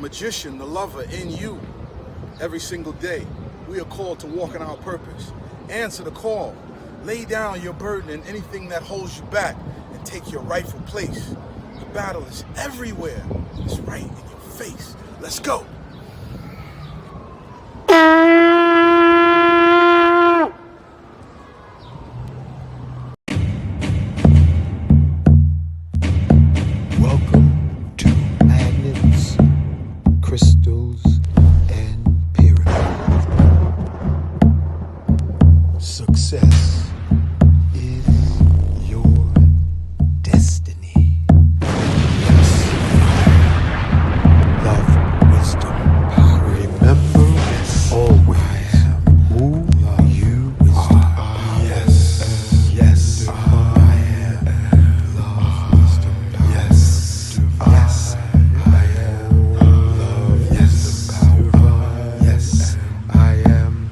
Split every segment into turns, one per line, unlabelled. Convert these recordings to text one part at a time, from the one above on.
magician, the lover in you. Every single day, we are called to walk in our purpose. Answer the call. Lay down your burden and anything that holds you back and take your rightful place. The battle is everywhere. It's right in your face. Let's go.
Welcome to Magnets, Crystals, and Pyramids. Success is your destiny. Yes. Love, wisdom, power. Remember, yes, always who you are. Yes. Yes. I am love, wisdom, power. Yes. Yes. I am love, yes, power. Yes. I am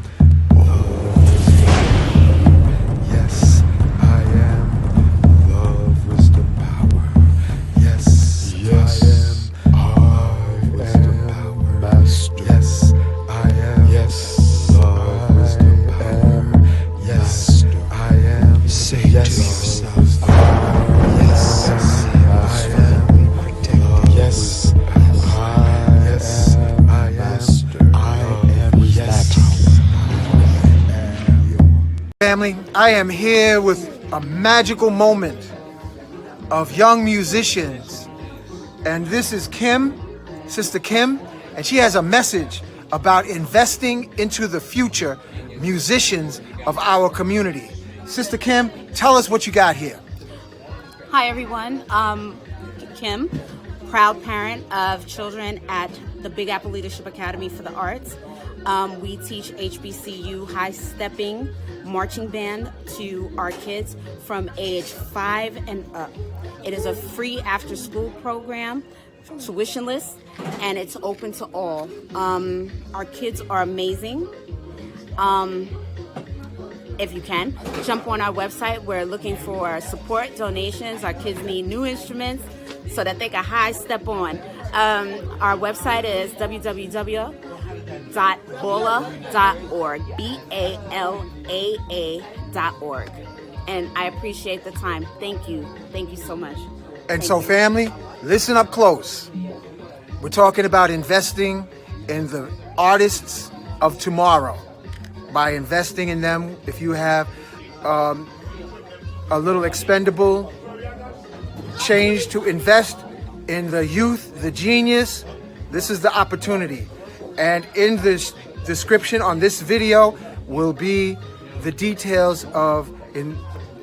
yes, I am love, wisdom, power. Yes, yes, I am love, wisdom, power. Master. Yes, I am. Yes, love, wisdom, power. Yes, I am. Say yes, to yourself. Yes, I am protected. Yes, I am. Master. I am relaxed.
Family, I am here with a magical moment of young musicians. And this is Kim, Sister Kim, and she has a message about investing into the future musicians of our community. Sister Kim, tell us what you got here.
Hi everyone, Kim, proud parent of children at the Big Apple Leadership Academy for the Arts. We teach HBCU high-stepping marching band to our kids from age 5 and up. It is a free after-school program, tuitionless, and it's open to all. Our kids are amazing. If you can, jump on our website. We're looking for support, donations. Our kids need new instruments so that they can high step on. Our website is www.bola.org, BALAA.org. And I appreciate the time. Thank you. Thank you so much.
And so, family, listen up close. We're talking about investing in the artists of tomorrow. By investing in them, if you have a little expendable change to invest in the youth, the genius, this is the opportunity. And in this description on this video will be the details of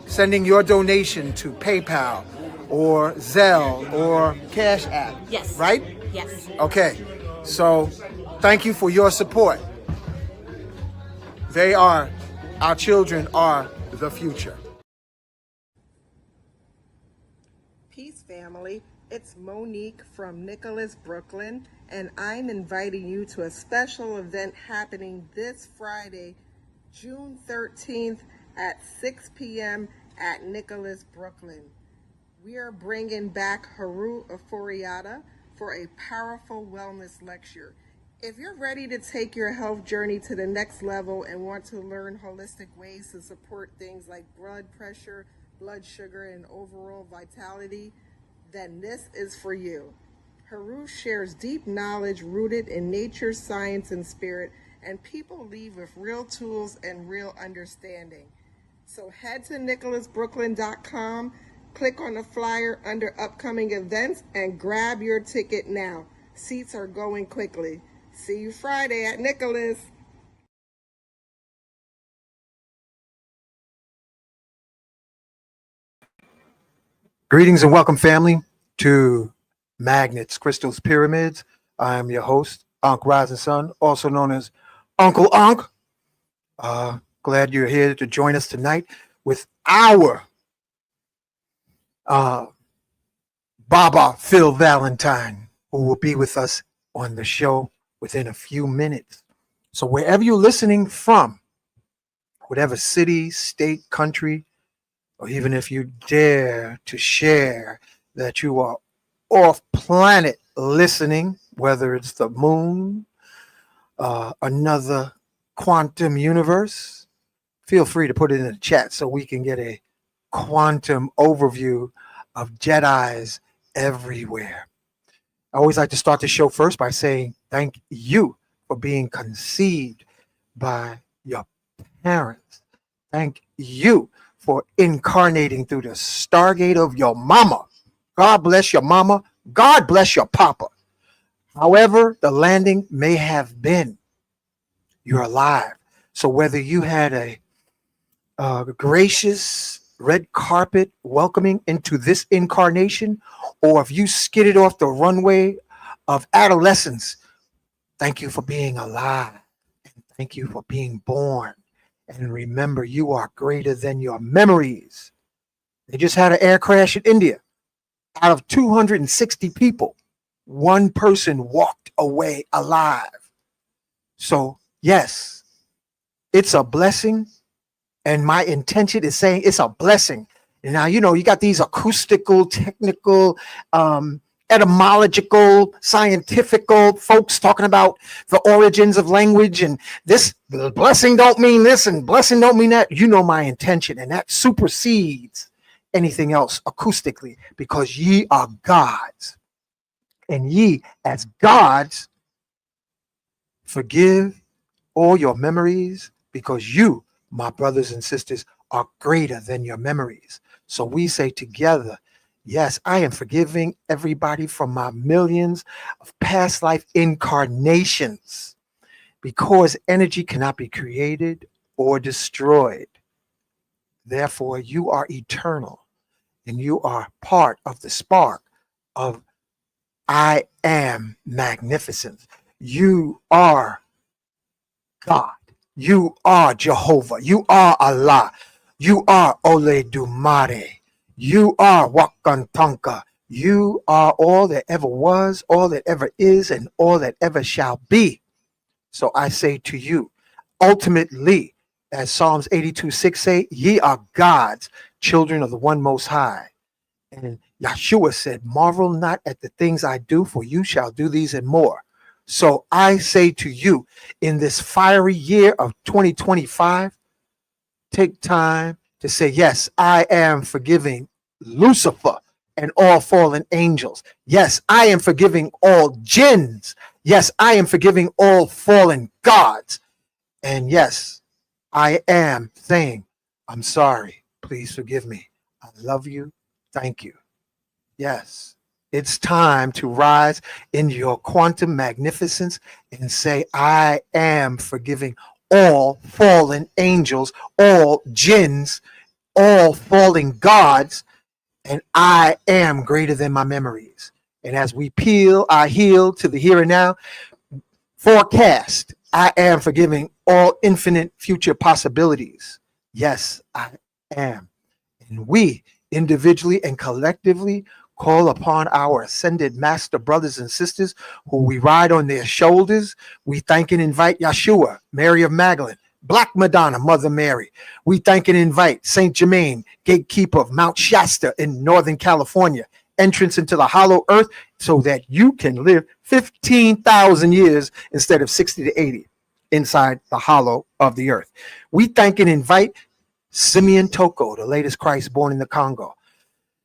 sending your donation to PayPal or Zelle or Cash App.
Yes.
Right?
Yes.
Okay. So thank you for your support. Our children are the future.
Peace, family. It's Monique from Nicholas, Brooklyn, and I'm inviting you to a special event happening this Friday, June 13th at 6 p.m. at Nicholas, Brooklyn. We are bringing back Haru Afuriata for a powerful wellness lecture. If you're ready to take your health journey to the next level and want to learn holistic ways to support things like blood pressure, blood sugar, and overall vitality, then this is for you. Haru shares deep knowledge rooted in nature, science, and spirit, and people leave with real tools and real understanding. So head to nicholasbrooklyn.com, click on the flyer under upcoming events, and grab your ticket now. Seats are going quickly. See you Friday at Nicholas.
Greetings and welcome, family, to Magnets, Crystals, Pyramids. I am your host, Ankh Rising Sun, also known as Uncle Ankh. Glad you're here to join us tonight with our Baba Phil Valentine, who will be with us on the show within a few minutes. So wherever you're listening from, whatever city, state, country, or even if you dare to share that you are off planet listening, whether it's the moon, another quantum universe, feel free to put it in the chat so we can get a quantum overview of Jedis everywhere. I always like to start the show first by saying thank you for being conceived by your parents. Thank you for incarnating through the stargate of your mama. God bless your mama. God bless your papa. However the landing may have been, you're alive. So whether you had a gracious red carpet welcoming into this incarnation, or if you skidded off the runway of adolescence, thank you for being alive. And thank you for being born. And remember, you are greater than your memories. They just had an air crash in India. Out of 260 people, one person walked away alive. So, yes, it's a blessing. And my intention is saying it's a blessing. And now, you know, you got these acoustical, technical, etymological, scientifical folks talking about the origins of language, and this blessing don't mean this and blessing don't mean that. You know my intention, and that supersedes anything else acoustically, because ye are gods, and ye as gods forgive all your memories, because you, my brothers and sisters, are greater than your memories. So we say together, yes, I am forgiving everybody from my millions of past life incarnations, because energy cannot be created or destroyed. Therefore, you are eternal, and you are part of the spark of I am magnificence. You are God. You are Jehovah. You are Allah. You are Ole Dumare. You are Wakantanka. You are all that ever was, all that ever is, and all that ever shall be. So I say to you, ultimately, as Psalms 82:6 say, ye are gods, children of the one most high. And Yeshua said, marvel not at the things I do, for you shall do these and more. So I say to you, in this fiery year of 2025, take time to say, yes, I am forgiving Lucifer and all fallen angels. Yes, I am forgiving all jinns. Yes, I am forgiving all fallen gods. And yes, I am saying, I'm sorry. Please forgive me. I love you. Thank you. Yes. It's time to rise in your quantum magnificence and say, I am forgiving all fallen angels, all jinns, all fallen gods, and I am greater than my memories. And as we peel our heel to the here and now, forecast, I am forgiving all infinite future possibilities. Yes, I am. And we, individually and collectively, call upon our ascended master brothers and sisters who we ride on their shoulders. We thank and invite Yeshua, Mary of Magdalene, Black Madonna, Mother Mary. We thank and invite Saint Germain, gatekeeper of Mount Shasta in Northern California, entrance into the hollow earth so that you can live 15,000 years instead of 60 to 80 inside the hollow of the earth. We thank and invite Simeon Toko, the latest Christ born in the Congo.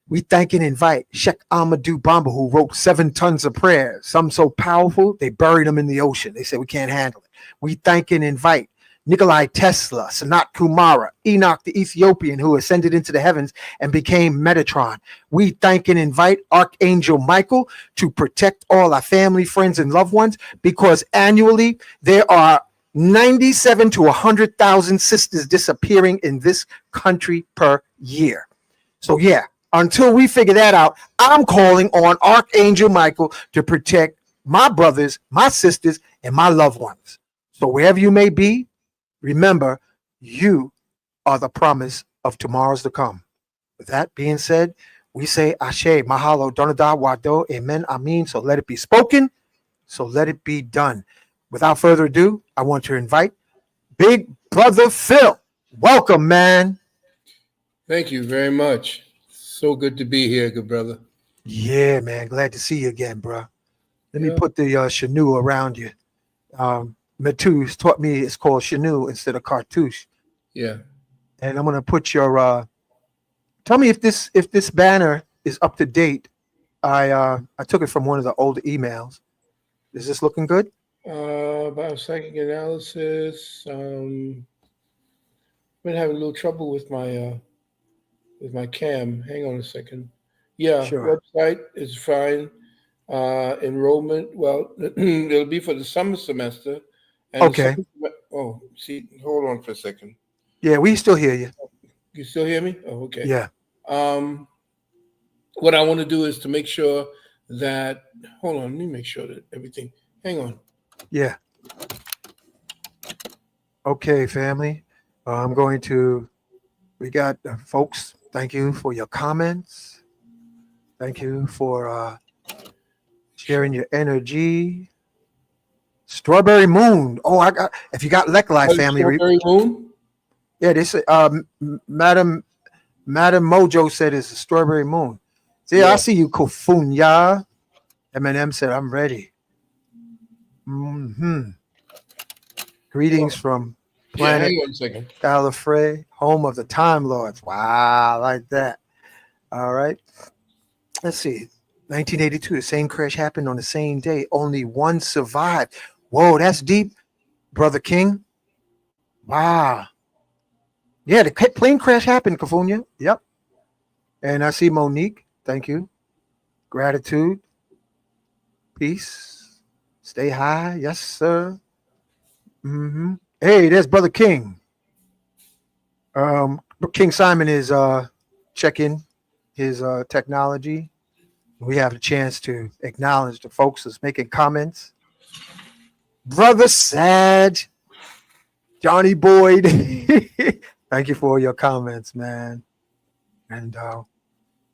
We thank and invite Sheikh Amadou Bamba, who wrote 7 tons of prayers, some so powerful they buried them in the ocean. They said we can't handle it. We thank and invite Nikolai Tesla, Sanat Kumara, Enoch the Ethiopian, who ascended into the heavens and became Metatron. We thank and invite Archangel Michael to protect all our family, friends, and loved ones, because annually there are 97 to 100,000 sisters disappearing in this country per year. So yeah, until we figure that out, I'm calling on Archangel Michael to protect my brothers, my sisters, and my loved ones. So wherever you may be, remember, you are the promise of tomorrows to come. With that being said, we say Ashe, Mahalo, Donada, Wado, Amen, Amin. So let it be spoken. So let it be done. Without further ado, I want to invite Big Brother Phil. Welcome, man.
Thank you very much. So good to be here, good brother.
Yeah, man. Glad to see you again, bro. Let me put the Shanu around you. Matus taught me it's called Shanu instead of cartouche.
Yeah.
And I'm gonna put your. Tell me if this banner is up to date. I took it from one of the older emails. Is this looking good?
About psychic analysis. Been having a little trouble with my cam. Hang on a second. Yeah,
Sure.
website is fine. Enrollment, well, it'll be for the summer semester. And
Okay.
oh, see, hold on for a second.
Yeah, we still hear you.
You still hear me? Oh, okay.
Yeah.
What I want to do is to make sure that, hold on, let me make sure that everything, hang on.
Yeah. Okay, family. I'm going to. We got folks. Thank you for your comments. Thank you for sharing your energy. Strawberry Moon. Oh, I got. If you got Lekli family,
Strawberry Moon?
yeah, they say. Madam Mojo said it's a Strawberry Moon. See,
Yeah.
I see you, Kofunya. Eminem said, "I'm ready." Greetings from
Yeah,
planet
hang on a second.
Gallifrey, home of the Time Lords. Wow, I like that. All right. Let's see. 1982, the same crash happened on the same day. Only one survived. Whoa, that's deep, Brother King. Wow. Yeah, the plane crash happened, Kafunya. Yep. And I see Monique. Thank you. Gratitude. Peace. Stay high. Yes, sir. Hey, there's Brother King. King Simon is checking his technology. We have a chance to acknowledge the folks that's making comments. Brother Sad, Johnny Boyd, thank you for your comments, man. And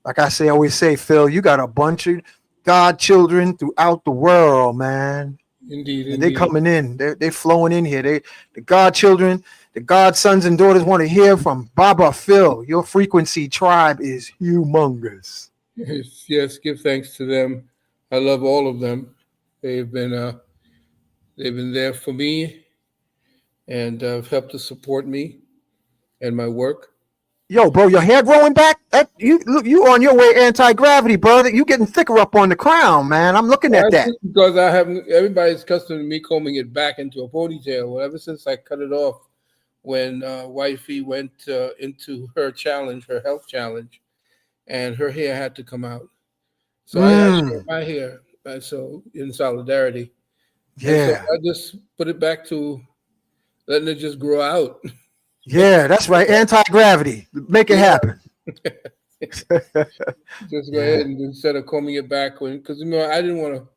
like I always say, Phil, you got a bunch of God children throughout the world, man.
Indeed,
And they coming in. They're flowing in here. The God children, the God sons and daughters want to hear from Baba Phil. Your frequency tribe is humongous.
Yes, give thanks to them. I love all of them. They've been there for me and have helped to support me and my work.
Yo, bro, your hair growing back? You on your way anti-gravity, brother. You getting thicker up on the crown, man. I'm looking at that.
Because I haven't. Everybody's accustomed to me combing it back into a ponytail. Well, ever since I cut it off when wifey went into her health challenge, and her hair had to come out. So I shaved my hair. So in solidarity.
Yeah.
So I just put it back to letting it just grow out.
Yeah, that's right. Anti-gravity. Make it happen.
Just go ahead and instead of combing it back because I didn't want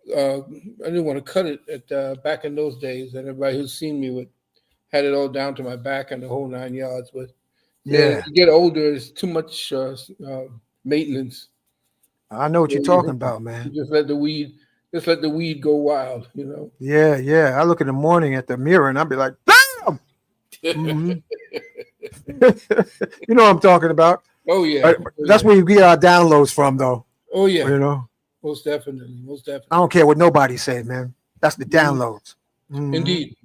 to cut it at back in those days, and everybody who's seen me had it all down to my back and the whole 9 yards. But
yeah,
you get older, it's too much maintenance.
I know what you're talking about, man.
You just let the weed go wild,
Yeah. I look in the morning at the mirror and I'll be like, damn. You know what I'm talking about.
Oh yeah.
That's where you get our downloads from, though.
Oh yeah.
Most
definitely.
I don't care what nobody says, man. That's the downloads.
Indeed.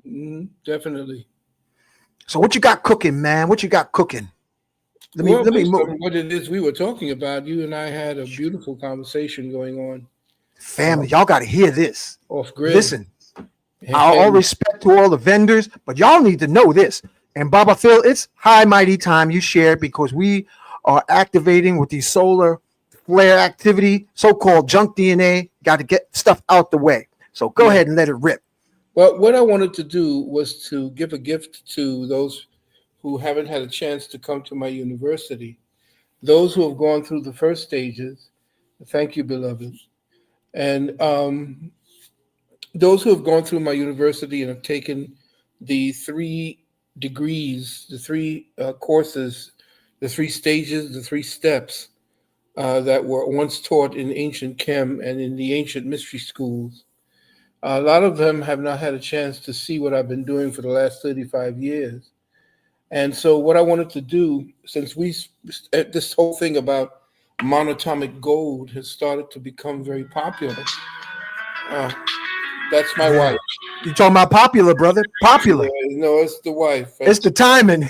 Definitely.
So what you got cooking, man? What you got cooking? Let me move.
What it is we were talking about, you and I had a beautiful conversation going on.
Family, y'all got to hear this.
Off grid.
Listen, all respect to all the vendors, but y'all need to know this. And Baba Phil, it's high mighty time you share because we are activating with these solar flare activity, so-called junk DNA. Got to get stuff out the way. So go ahead and let it rip.
Well, what I wanted to do was to give a gift to those who haven't had a chance to come to my university. Those who have gone through the first stages, thank you, beloved. And those who have gone through my university and have taken the 3 degrees, the 3 courses, the 3 stages, the 3 steps that were once taught in ancient chem and in the ancient mystery schools. A lot of them have not had a chance to see what I've been doing for the last 35 years. And so what I wanted to do, since this whole thing about monatomic gold has started to become very popular, That's my
Yeah.
wife.
You talking about popular, brother? Popular.
No, it's the wife.
It's the timing.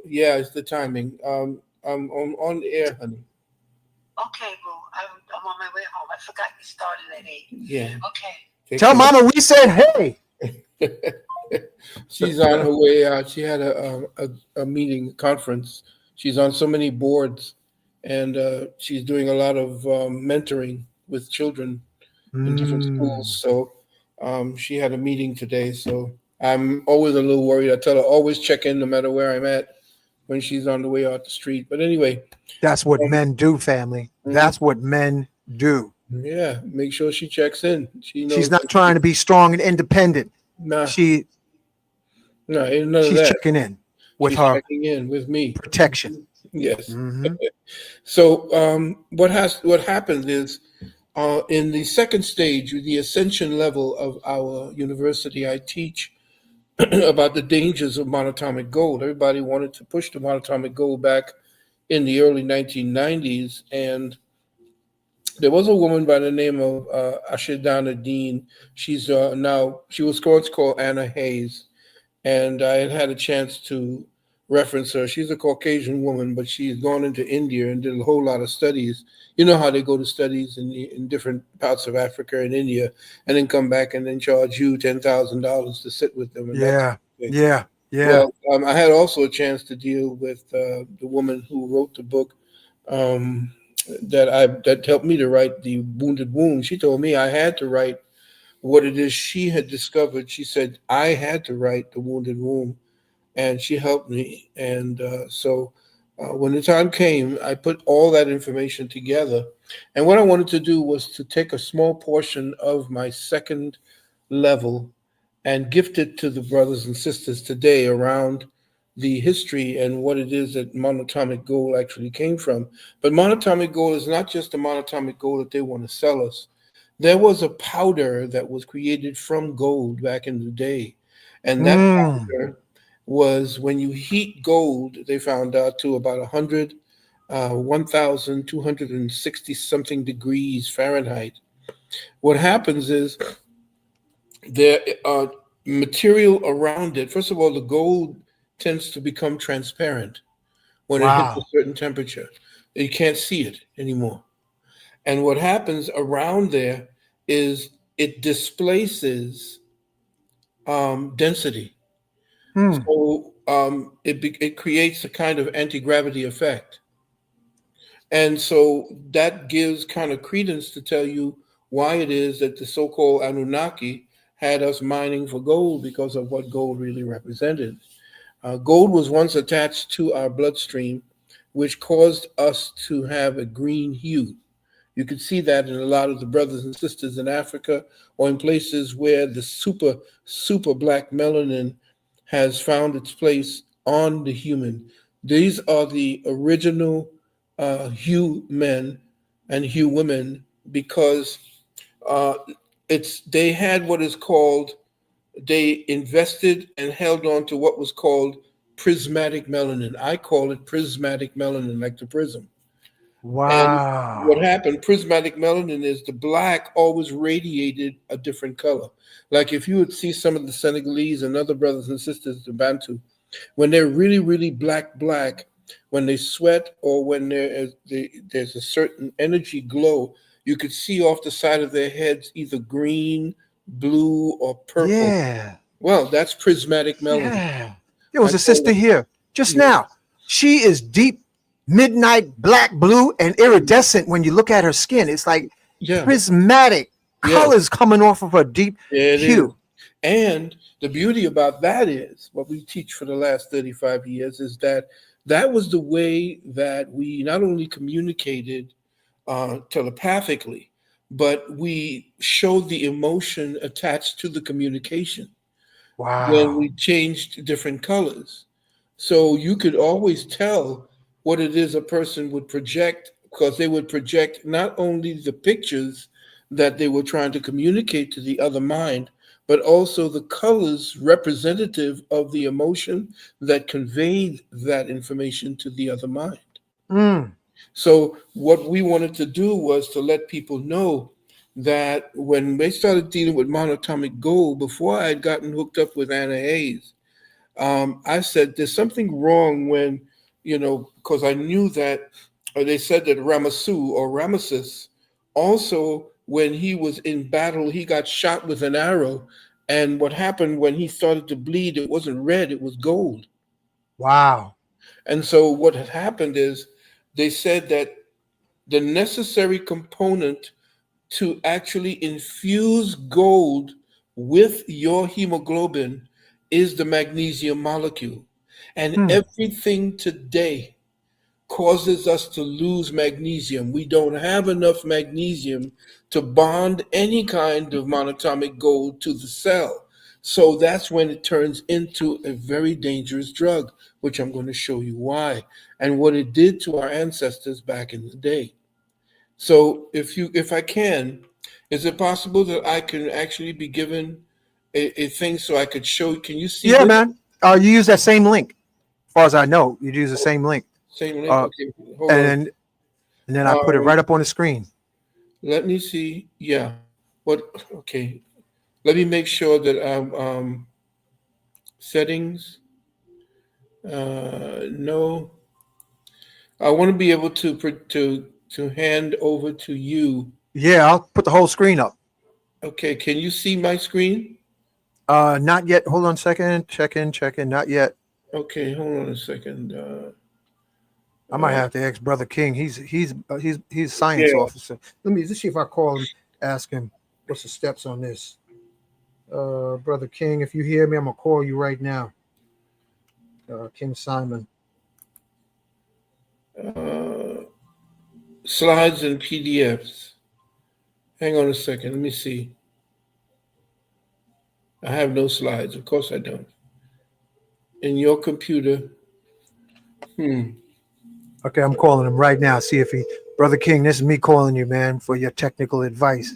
Yeah, it's the timing. I'm on the air, honey.
Okay, well, I'm on my way home. I forgot you started at 8.
Yeah.
Okay.
Tell Mama we said hey.
She's on her way out. She had a meeting, conference. She's on so many boards, and she's doing a lot of mentoring with children in different schools. So she had a meeting today. So I'm always a little worried. I tell her always check in no matter where I'm at when she's on the way out the street. But anyway,
That's what men do, family. That's what men do.
yeah, make sure she checks in. She knows
She's not trying to be strong and independent.
Nah,
She's
ain't none of that.
checking in with
She's
her
checking in with me.
protection.
Yes.
Mhm.
So what happened is in the second stage, the ascension level of our university, I teach about the dangers of monatomic gold. Everybody wanted to push the monatomic gold back in the early 1990s, and there was a woman by the name of Ashidana Dean. She's she was called Anna Hayes, and I had a chance to reference her. She's a Caucasian woman, but she's gone into India and did a whole lot of studies. You know how they go to studies in different parts of Africa and India, and then come back and then charge you $10,000 to sit with them. And
Yeah.
Well, I had also a chance to deal with the woman who wrote the book that helped me to write The Wounded Womb. She told me I had to write what it is she had discovered. She said I had to write The Wounded Womb, and she helped me. And so when the time came, I put all that information together. And what I wanted to do was to take a small portion of my second level and gift it to the brothers and sisters today around the history and what it is that monatomic gold actually came from. But monatomic gold is not just the monatomic gold that they want to sell us. There was a powder that was created from gold back in the day. And that powder was, when you heat gold, they found out, to about 1,260 something degrees Fahrenheit. What happens is the material around it, first of all, the gold tends to become transparent when it hits a certain temperature. You can't see it anymore. And what happens around there is it displaces density. So it creates a kind of anti-gravity effect. And so that gives kind of credence to tell you why it is that the so-called Anunnaki had us mining for gold, because of what gold really represented. Gold was once attached to our bloodstream, which caused us to have a green hue. You can see that in a lot of the brothers and sisters in Africa, or in places where the super black melanin has found its place on the human. These are the original hue men and hue women, because they had what is called, they invested and held on to what was called prismatic melanin. I call it prismatic melanin, like the prism. And what happened, prismatic melanin, is the black always radiated a different color. Like if you would see some of the Senegalese and other brothers and sisters, the Bantu, when they're really, really black, when they sweat, or when there's a certain energy glow, you could see off the side of their heads either green, blue, or purple.
Yeah.
Well, that's prismatic melanin.
Yeah. There was a sister here just now. She is deep midnight black, blue, and iridescent. When you look at her skin, it's like prismatic colors coming off of her deep hue.
And the beauty about that is, what we teach for the last 35 years is that was the way that we not only communicated telepathically, but we showed the emotion attached to the communication. When we changed different colors. So you could always tell what it is a person would project, because they would project not only the pictures that they were trying to communicate to the other mind, but also the colors representative of the emotion that conveyed that information to the other mind. So what we wanted to do was to let people know that when they started dealing with monatomic gold, before I had gotten hooked up with Anna Hayes, I said there's something wrong when, because I knew that, or they said that Ramesu or Ramesses also, when he was in battle, he got shot with an arrow. And what happened when he started to bleed, it wasn't red, it was gold.
Wow.
And so what had happened is they said that the necessary component to actually infuse gold with your hemoglobin is the magnesium molecule. And everything today causes us to lose magnesium. We don't have enough magnesium to bond any kind of monatomic gold to the cell. So that's when it turns into a very dangerous drug, which I'm going to show you why and what it did to our ancestors back in the day. So if I can, is it possible that I can actually be given a thing so I could show? Can you see
Yeah,
this?
man. You use that same link. As far as I know, you use the same link.
Same link? Okay, hold on.
And then I put it right up on the screen.
Let me see. Yeah. Okay. Let me make sure that I'm settings. No. I want to be able to hand over to you.
Yeah, I'll put the whole screen up.
Okay. Can you see my screen?
Not yet. Hold on a second. Check in. Not yet.
Okay. Hold on a second.
I might have to ask Brother King. He's science officer. Let's see if I call him, ask him what's the steps on this. Brother King, if you hear me, I'm gonna call you right now. King Simon.
Slides and PDFs. Hang on a second. Let me see. I have no slides. Of course I don't. In your computer.
Okay, I'm calling him right now. See if he, Brother King, this is me calling you, man, for your technical advice.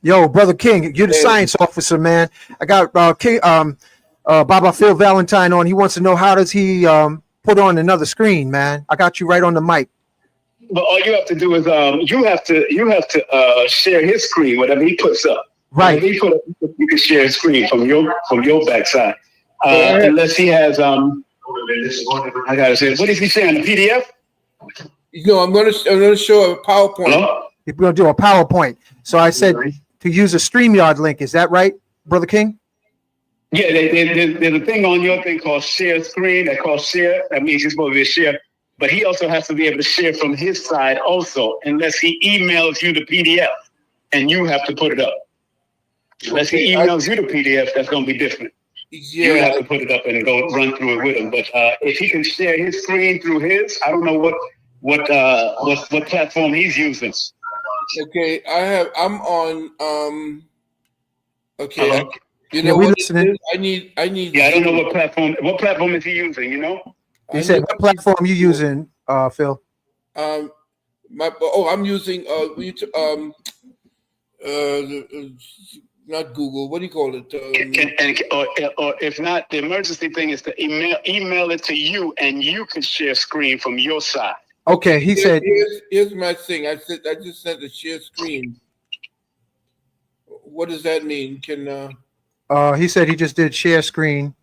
Yo, Brother King, you're the science officer, man. I got Baba Phil Valentine on. He wants to know how does he put on another screen, man. I got you right on the mic.
But all you have to do is you have to share his screen, whatever he puts up.
Right.
Whatever he put up, you can share his screen from your backside. Unless he has I gotta say, what is he saying? The PDF?
No, I'm gonna show a PowerPoint.
Hello?
We're gonna do a PowerPoint. So I said to use a StreamYard link. Is that right, Brother King?
Yeah, there's a thing on your thing called share screen. That called share. That means he's supposed to be a share. But he also has to be able to share from his side also, unless he emails you the PDF and you have to put it up. Unless he emails you the PDF, that's going to be different.
Yeah.
You have to put it up and go run through it with him. But if he can share his screen through his, I don't know what platform he's using.
Okay, I'm on okay.
Hello?
You know what
listening.
I need
Yeah, I don't know what platform. What platform is he using? You know?
He said, "What platform you using, Phil?"
I'm using not Google. What do you call it?
Or if not, the emergency thing is to email it to you, and you can share screen from your side.
Okay, he said.
Here's my thing. I just said to share screen. What does that mean?
He said he just did share screen.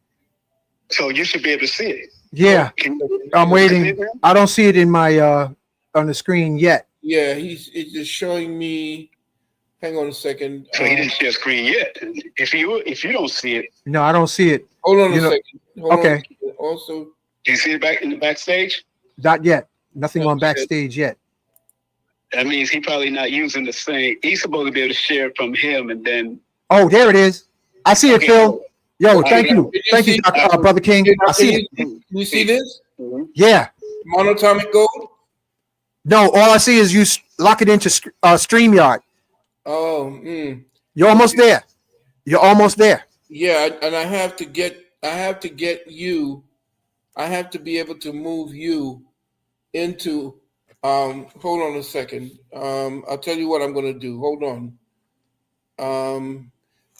So you should be able to see it.
Yeah, I'm waiting. I don't see it in my on the screen yet.
Yeah, it's just showing me. Hang on a second.
So he didn't share screen yet. If you don't see it,
no, I don't see it.
Hold on a second.
Okay.
Also,
do you see it back in the backstage?
Not yet. Nothing on backstage yet.
That means he's probably not using the same. He's supposed to be able to share from him, and then.
Oh, there it is. I see it, Phil. Yo, thank you, Brother King. I see it.
Can you see this?
Yeah.
Monatomic gold.
No, all I see is you lock it into StreamYard.
Oh,
You're almost there. You're almost there.
Yeah, and I have to get you. I have to be able to move you into. Hold on a second. I'll tell you what I'm going to do. Hold on.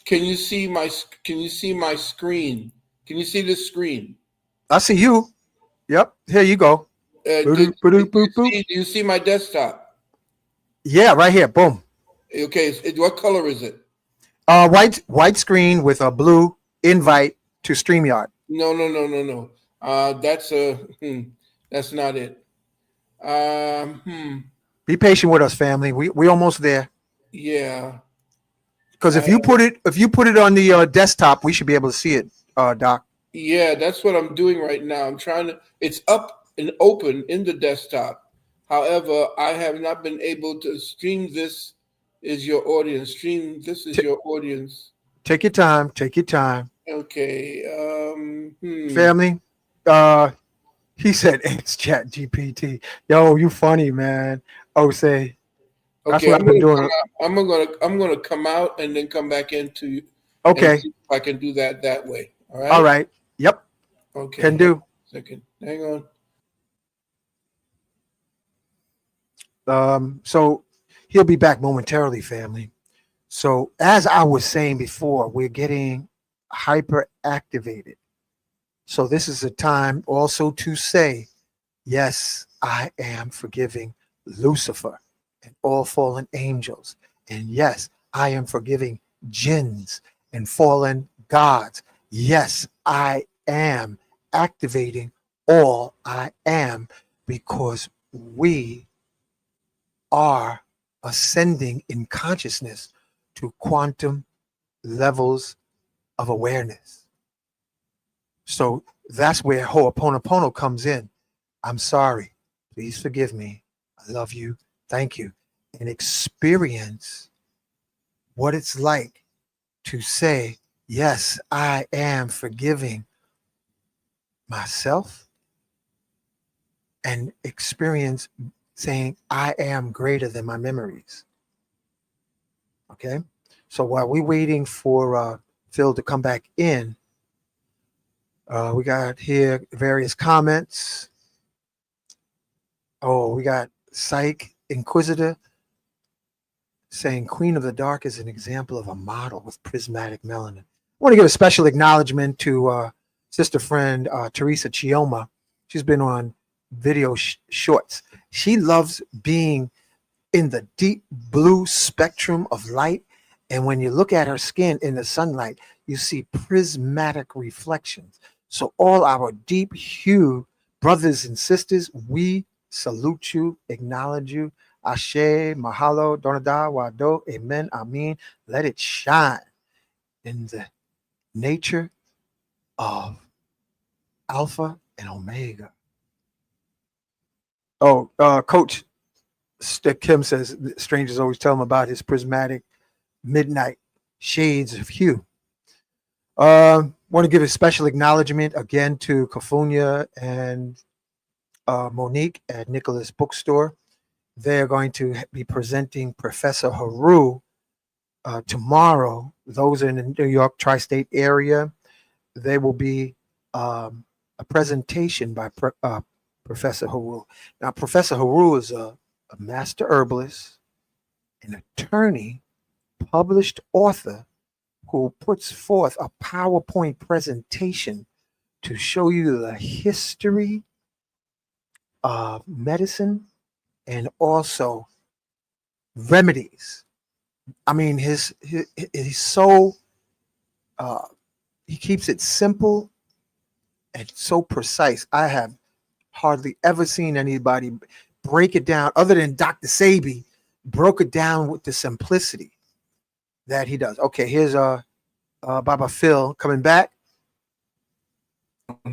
Can you see my screen? Can you see this screen?
I see you. Yep. Here you go.
Do you see my desktop?
Yeah, right here. Boom.
Okay, what color is it?
White screen with a blue invite to StreamYard.
No. That's not it.
Be patient with us, family. We almost there.
Yeah.
Because if you put it on the desktop, we should be able to see it, Doc.
Yeah, that's what I'm doing right now. I'm trying to. It's up and open in the desktop. However, I have not been able to stream this. Is your audience stream? This is your audience.
Take your time. Take your time.
Okay.
Family. He said it's Chat GPT. Yo, you funny, man. Oh, say. That's
Okay,
what I've been doing.
I'm gonna come out and then come back into you.
Okay.
See if I can do that way. All right.
All right. Yep.
Okay.
Can do.
Second. Hang on.
So he'll be back momentarily, family. So as I was saying before, we're getting hyper activated. So this is a time also to say, yes, I am forgiving Lucifer and all fallen angels. And yes, I am forgiving jinns and fallen gods. Yes, I am activating all I am because we are ascending in consciousness to quantum levels of awareness. So that's where Ho'oponopono comes in. I'm sorry. Please forgive me. I love you. Thank you. And experience what it's like to say, yes, I am forgiving myself, and experience saying, I am greater than my memories. Okay. So while we're waiting for Phil to come back in, we got here various comments. Oh, we got Psych Inquisitor saying Queen of the Dark is an example of a model with prismatic melanin. I want to give a special acknowledgement to sister friend Teresa Chioma. She's been on video shorts. She loves being in the deep blue spectrum of light. And when you look at her skin in the sunlight, you see prismatic reflections. So all our deep hue brothers and sisters, we salute you, acknowledge you. Ashe, Mahalo, Donada, Wado, Amen, Amen. Let it shine in the nature of Alpha and Omega. Oh, Coach Kim says strangers always tell him about his prismatic midnight shades of hue. Want to give a special acknowledgement again to Kafunya and Monique at Nicholas Bookstore. They're going to be presenting Professor Haru tomorrow. Those in the New York tri-state area, there will be a presentation by Professor Haru. Now, Professor Haru is a master herbalist, an attorney, published author who puts forth a PowerPoint presentation to show you the history of medicine and also remedies. I mean, he's so he keeps it simple and so precise. I have hardly ever seen anybody break it down other than Dr. Sabi broke it down with the simplicity that he does. Okay, here's Baba Phil coming back.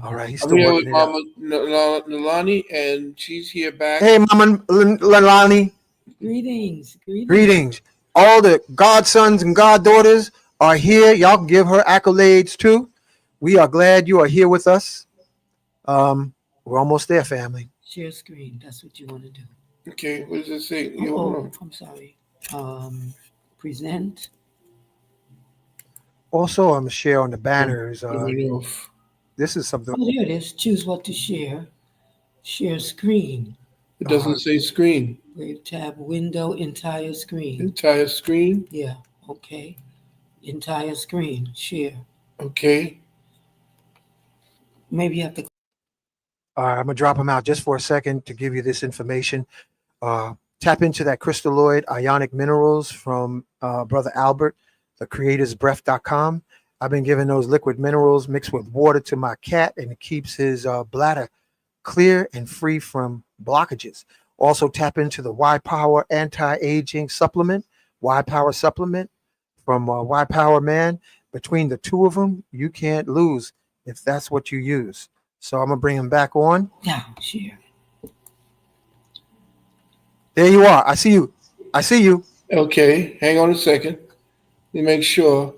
All right, he's still
I'm here
working
with
it out.
Mama Nalani, and she's here back.
Hey, Mama Lalani.
Greetings.
Greetings. All the godsons and goddaughters are here. Y'all can give her accolades too. We are glad you are here with us. We're almost there, family.
Share screen. That's what you want to do.
Okay, what does it say?
Oh, I'm sorry. Present.
Also, I'm gonna share on the banners. This is
Oh,
something.
there it is. Choose what to share. Share screen.
It doesn't say screen.
Wave tab window, entire screen.
Entire screen?
Yeah, okay. Entire screen. Share.
Okay.
Maybe you have to.
I'm gonna drop them out just for a second to give you this information. Tap into that crystalloid ionic minerals from Brother Albert, the creatorsbreath.com. I've been giving those liquid minerals mixed with water to my cat, and it keeps his bladder clear and free from blockages. Also, tap into the Y Power anti-aging supplement, Y Power supplement from Y Power Man. Between the two of them, you can't lose if that's what you use. So I'm gonna bring him back on.
Yeah, share.
There you are. I see you. I see you.
Okay, hang on a second. Let me make sure.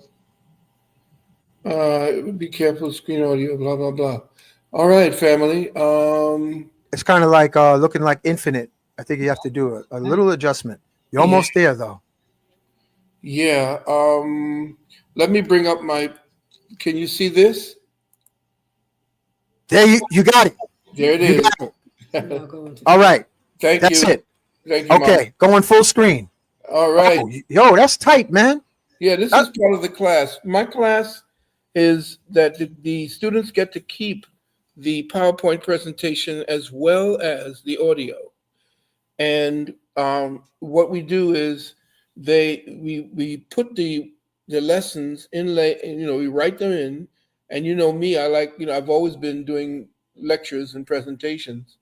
Be careful, screen audio, blah, blah, blah. All right, family.
It's kind of like looking like infinite. I think you have to do a little adjustment. You're almost there, though.
Yeah. Let me bring up my. Can you see this?
There you got it.
There it
You
is.
got it. All right.
Thank
That's
you.
it.
Thank you.
Okay, going full screen.
All right.
Oh, yo, that's tight, man.
Yeah, this is part of the class. My class is that the students get to keep the PowerPoint presentation as well as the audio. And what we do is we put the lessons in, we write them in. And you know me, I've always been doing lectures and presentations.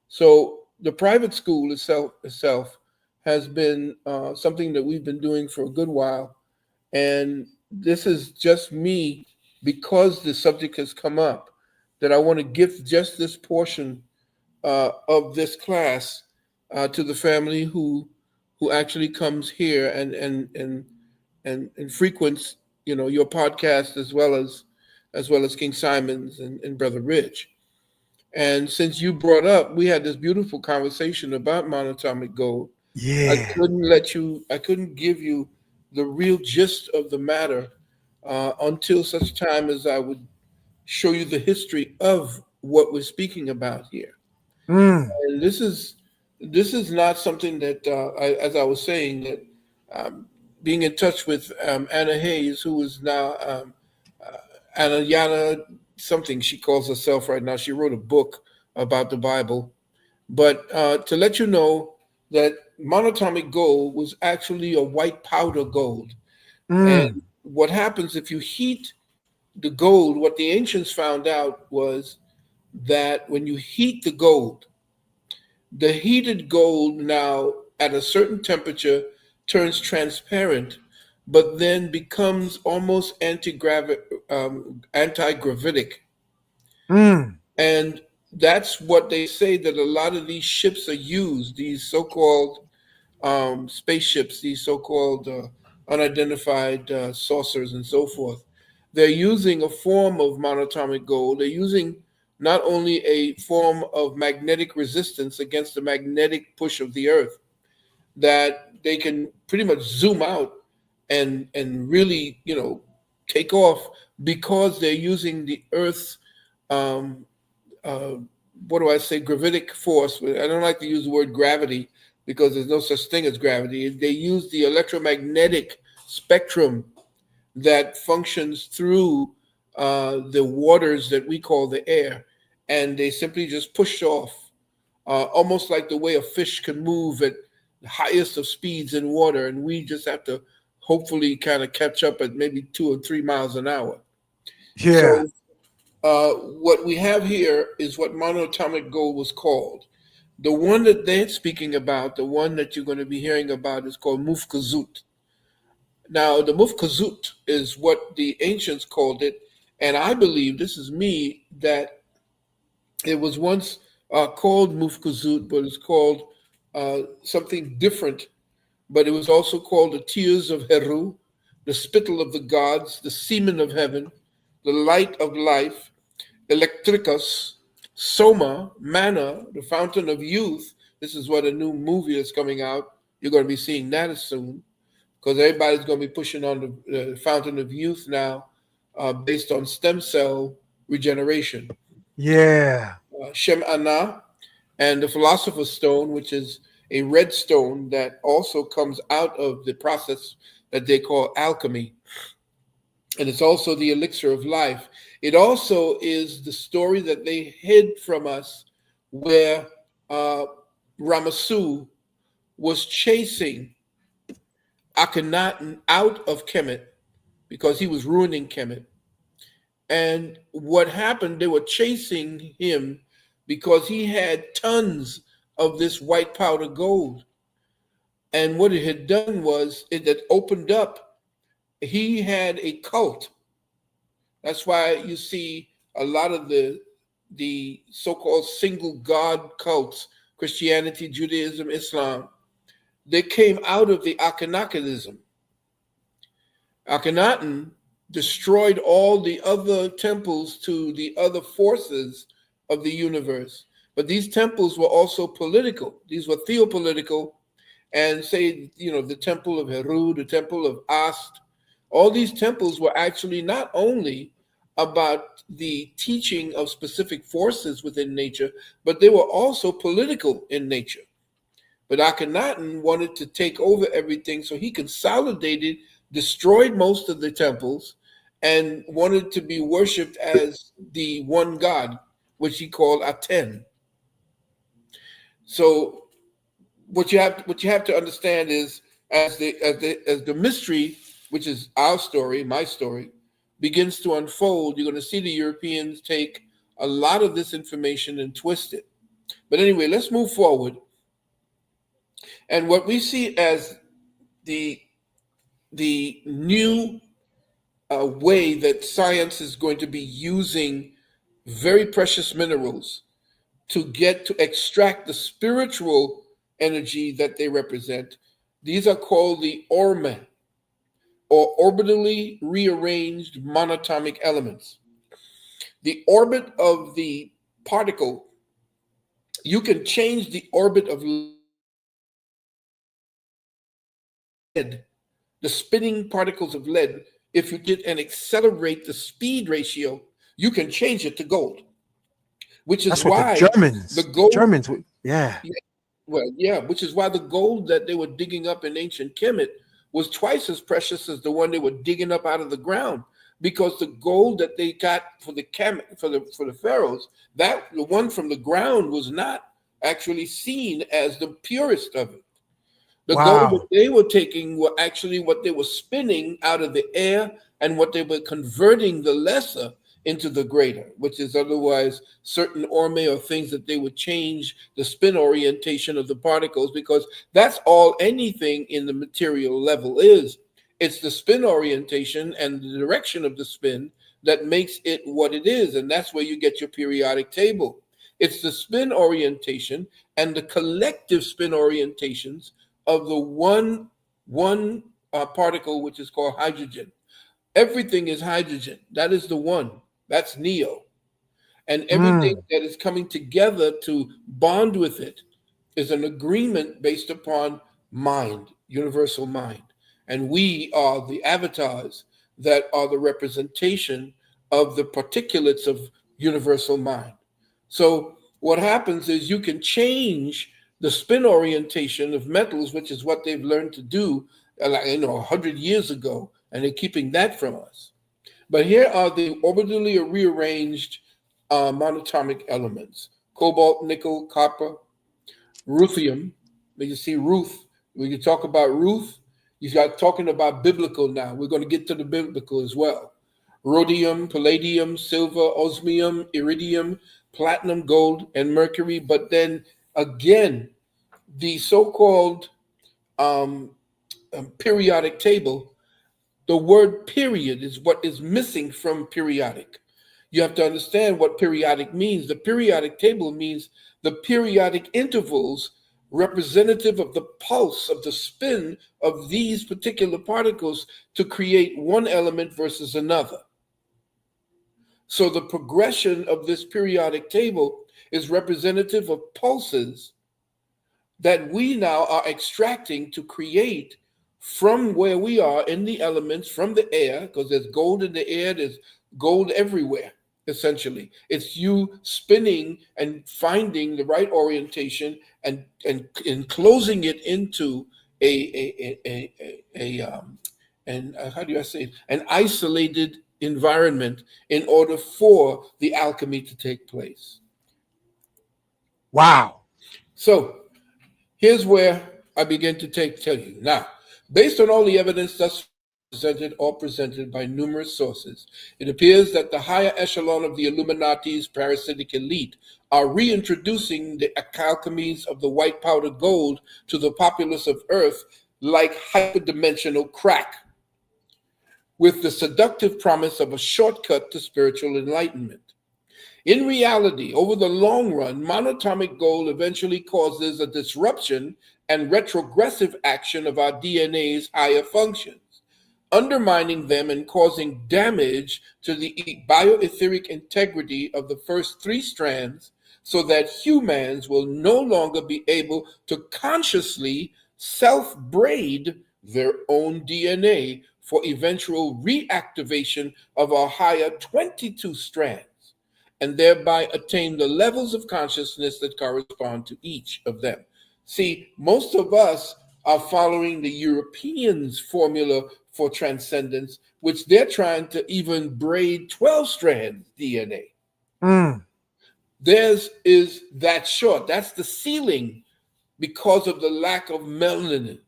So the private school itself has been something that we've been doing for a good while. And this is just me, because the subject has come up, that I want to gift just this portion of this class to the family who actually comes here and frequents, your podcast as well as King Simon's and Brother Rich. And since you brought up, we had this beautiful conversation about monoatomic gold.
Yeah.
I couldn't give you the real gist of the matter until such time as I would show you the history of what we're speaking about here. And this is not something that, as I was saying, that being in touch with Anna Hayes, who is now Anna Yana something she calls herself right now. She wrote a book about the Bible. But to let you know that monatomic gold was actually a white powder gold. And what happens if you heat the gold, what the ancients found out was that when you heat the gold, the heated gold now at a certain temperature turns transparent, but then becomes almost anti-gravitic. And that's what they say that a lot of these ships are used, these so-called spaceships, these so-called unidentified saucers and so forth. They're using a form of monatomic gold. They're using not only a form of magnetic resistance against the magnetic push of the Earth, that they can pretty much zoom out and really, take off, because they're using the Earth's gravitic force. I don't like to use the word gravity because there's no such thing as gravity. They use the electromagnetic spectrum that functions through the waters that we call the air, and they simply just push off, almost like the way a fish can move at the highest of speeds in water, and we just have to hopefully kind of catch up at maybe 2 or 3 miles an hour.
Yeah.
So what we have here is what monoatomic gold was called. The one that they're speaking about, the one that you're going to be hearing about, is called mufkazut. Now, the mufkazut is what the ancients called it, and I believe, this is me, that it was once called mufkazut, but it's called something different. But it was also called the tears of Heru, the spittle of the gods, the semen of heaven, the light of life, electricus, soma, manna, the fountain of youth. This is what a new movie is coming out. You're going to be seeing that soon, because everybody's going to be pushing on the fountain of youth now, based on stem cell regeneration.
Yeah.
Shem Anah, and the philosopher's stone, which is a red stone that also comes out of the process that they call alchemy. And it's also the elixir of life. It also is the story that they hid from us, where Ramasu was chasing Akhenaten out of Kemet because he was ruining Kemet. And what happened, they were chasing him because he had tons of this white powder gold. And what it had done was it had opened up. He had a cult. That's why you see a lot of the so-called single god cults, Christianity, Judaism, Islam, they came out of the Akhenatenism. Akhenaten destroyed all the other temples to the other forces of the universe. But these temples were also political. These were theopolitical. And say, the temple of Heru, the temple of Ast, all these temples were actually not only about the teaching of specific forces within nature, but they were also political in nature. But Akhenaten wanted to take over everything, so he consolidated, destroyed most of the temples, and wanted to be worshipped as the one God, which he called Aten. So what you have to understand is as the mystery, which is our story, my story, begins to unfold, you're going to see the Europeans take a lot of this information and twist it. But anyway, let's move forward. And what we see as the new way that science is going to be using very precious minerals to extract the spiritual energy that they represent. These are called the orme, or orbitally rearranged monatomic elements. The orbit of the particle, you can change the orbit of lead, the spinning particles of lead. If you did and accelerate the speed ratio, you can change it to gold, which is
That's what
why
the Germans,
the gold,
Germans, yeah.
Well, yeah, which is why the gold that they were digging up in ancient Kemet was twice as precious as the one they were digging up out of the ground, because the gold that they got for the pharaohs, that the one from the ground was not actually seen as the purest of it. The gold that they were taking were actually what they were spinning out of the air and what they were converting the lesser into the greater, which is otherwise certain orme or things that they would change the spin orientation of the particles, because that's all anything in the material level is. It's the spin orientation and the direction of the spin that makes it what it is, and that's where you get your periodic table. It's the spin orientation and the collective spin orientations of the one particle, which is called hydrogen. Everything is hydrogen. That is the one. That's Neo. And everything that is coming together to bond with it is an agreement based upon mind, universal mind. And we are the avatars that are the representation of the particulates of universal mind. So what happens is you can change the spin orientation of metals, which is what they've learned to do, 100 years ago, and they're keeping that from us. But here are the orbitally rearranged monatomic elements: cobalt, nickel, copper, ruthium. You see Ruth. When you talk about Ruth, you got talking about biblical now. We're going to get to the biblical as well. Rhodium, palladium, silver, osmium, iridium, platinum, gold, and mercury. But then again, the so-called periodic table, the word period is what is missing from periodic. You have to understand what periodic means. The periodic table means the periodic intervals representative of the pulse of the spin of these particular particles to create one element versus another. So the progression of this periodic table is representative of pulses that we now are extracting to create from where we are in the elements, from the air, because there's gold in the air, there's gold everywhere, essentially. It's you spinning and finding the right orientation and closing it into an isolated environment in order for the alchemy to take place.
Wow.
So here's where I begin to tell you. Now, based on all the evidence thus presented by numerous sources, it appears that the higher echelon of the Illuminati's parasitic elite are reintroducing the alchemies of the white powder gold to the populace of Earth like hyperdimensional crack, with the seductive promise of a shortcut to spiritual enlightenment. In reality, over the long run, monatomic gold eventually causes a disruption and retrogressive action of our DNA's higher functions, undermining them and causing damage to the bioetheric integrity of the first three strands, so that humans will no longer be able to consciously self-braid their own DNA for eventual reactivation of our higher 22 strands, and thereby attain the levels of consciousness that correspond to each of them. See, most of us are following the Europeans' formula for transcendence, which they're trying to even braid 12 strands DNA. Theirs is that short. That's the ceiling because of the lack of melanin.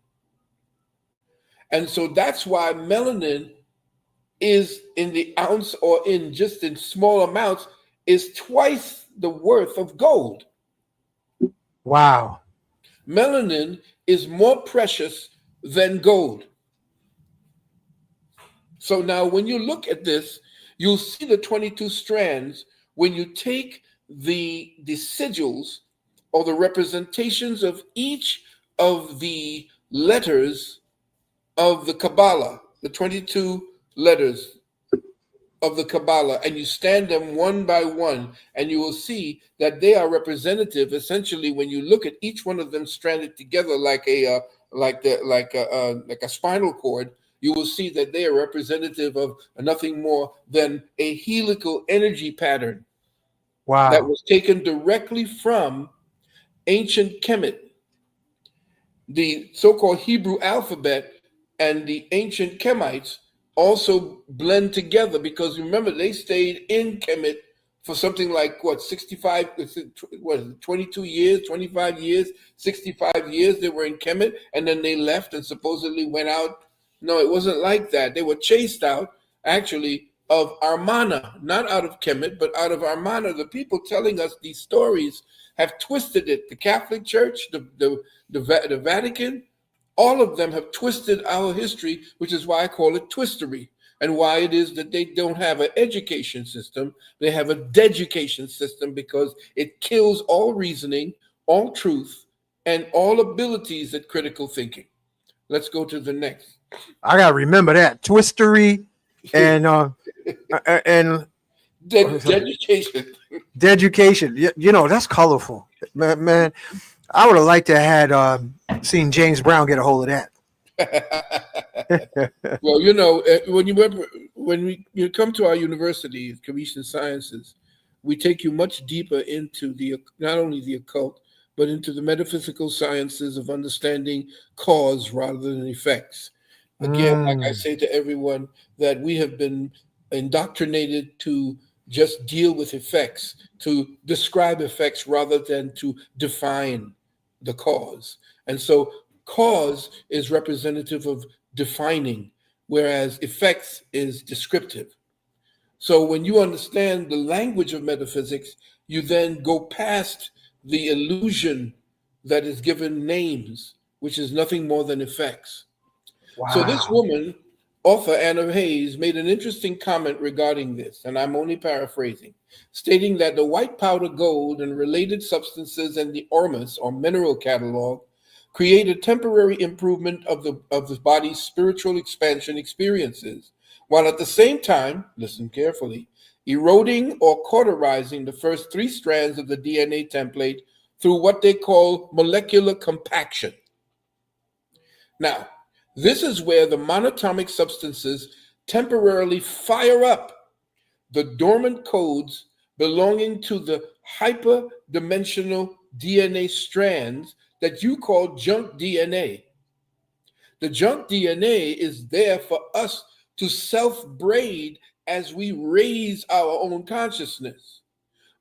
And so that's why melanin is in the ounce, or in just in small amounts, is twice the worth of gold.
Wow.
Melanin is more precious than gold. So now when you look at this, you'll see the 22 strands when you take the sigils or the representations of each of the letters of the Kabbalah, the 22 letters of the Kabbalah, and you stand them one by one, and you will see that they are representative. Essentially, when you look at each one of them stranded together like a spinal cord, you will see that they are representative of nothing more than a helical energy pattern.
Wow.
That was taken directly from ancient Kemet. The so-called Hebrew alphabet and the ancient Kemites also blend together, because remember, they stayed in Kemet for something like 22 years, 25 years, 65 years they were in Kemet, and then they left and supposedly went out. No, it wasn't like that. They were chased out, actually, of Armana, not out of Kemet, but out of Armana. The people telling us these stories have twisted it. The Catholic Church, the Vatican, all of them have twisted our history, which is why I call it twistery, and why it is that they don't have an education system. They have a deducation system, because it kills all reasoning, all truth, and all abilities at critical thinking. Let's go to the next.
I gotta remember that twistery and
Deducation.
Deducation. You know, that's colorful, man. I would have liked to have had seen James Brown get a hold of that.
Well, you know, when you come to our university of Commission Sciences, we take you much deeper into not only the occult, but into the metaphysical sciences of understanding cause rather than effects. Again, like I say to everyone, that we have been indoctrinated to just deal with effects, to describe effects rather than to define the cause. And so cause is representative of defining, whereas effects is descriptive. So when you understand the language of metaphysics, you then go past the illusion that is given names, which is nothing more than effects.
Wow.
So this woman, author Anna Hayes, made an interesting comment regarding this, and I'm only paraphrasing, stating that the white powder gold and related substances in the ormus, or mineral catalog, create a temporary improvement of the body's spiritual expansion experiences, while at the same time, listen carefully, eroding or cauterizing the first three strands of the DNA template through what they call molecular compaction. Now, this is where the monatomic substances temporarily fire up the dormant codes belonging to the hyperdimensional DNA strands that you call junk DNA. The junk DNA is there for us to self-braid as we raise our own consciousness.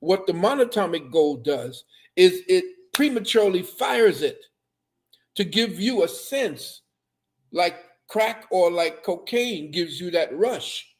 What the monatomic gold does is it prematurely fires it to give you a sense, like crack or like cocaine gives you that rush.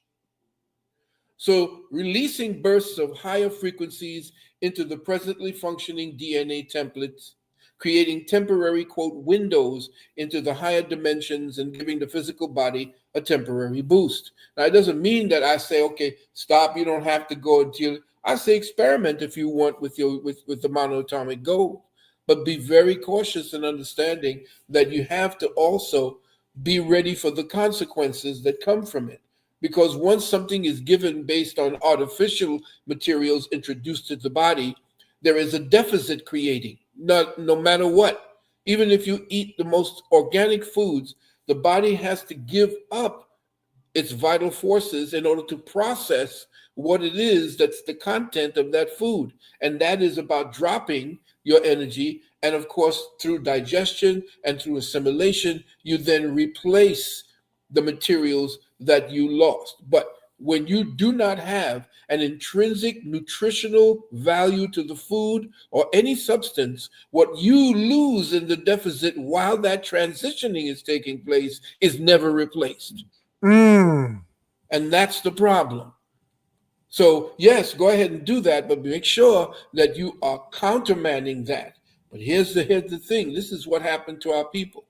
So releasing bursts of higher frequencies into the presently functioning DNA templates, creating temporary, quote, windows into the higher dimensions and giving the physical body a temporary boost. Now, it doesn't mean that I say, okay, stop, you don't have to go until, I say experiment if you want with the monoatomic gold, but be very cautious in understanding that you have to also be ready for the consequences that come from it. Because once something is given based on artificial materials introduced to the body, there is a deficit creating, no matter what. Even if you eat the most organic foods, the body has to give up its vital forces in order to process what it is that's the content of that food. And that is about dropping your energy. And of course, through digestion and through assimilation, you then replace the materials that you lost. But when you do not have an intrinsic nutritional value to the food or any substance, what you lose in the deficit while that transitioning is taking place is never replaced. And that's the problem. So yes, go ahead and do that, but make sure that you are countermanding that. But here's the thing. This is what happened to our people.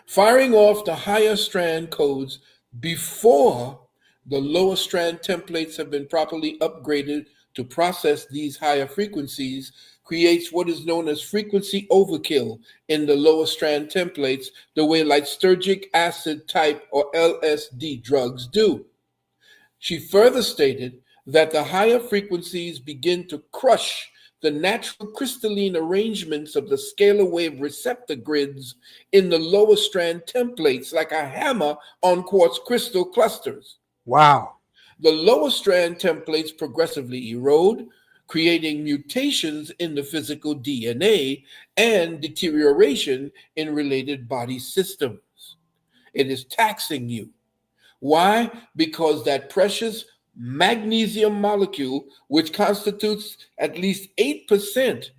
Firing off the higher strand codes before the lower strand templates have been properly upgraded to process these higher frequencies creates what is known as frequency overkill in the lower strand templates, the way lysergic acid type or LSD drugs do. She further stated that the higher frequencies begin to crush the natural crystalline arrangements of the scalar wave receptor grids in the lower strand templates like a hammer on quartz crystal clusters.
Wow.
The lower strand templates progressively erode, creating mutations in the physical DNA and deterioration in related body systems. It is taxing you. Why? Because that precious magnesium molecule, which constitutes at least 8%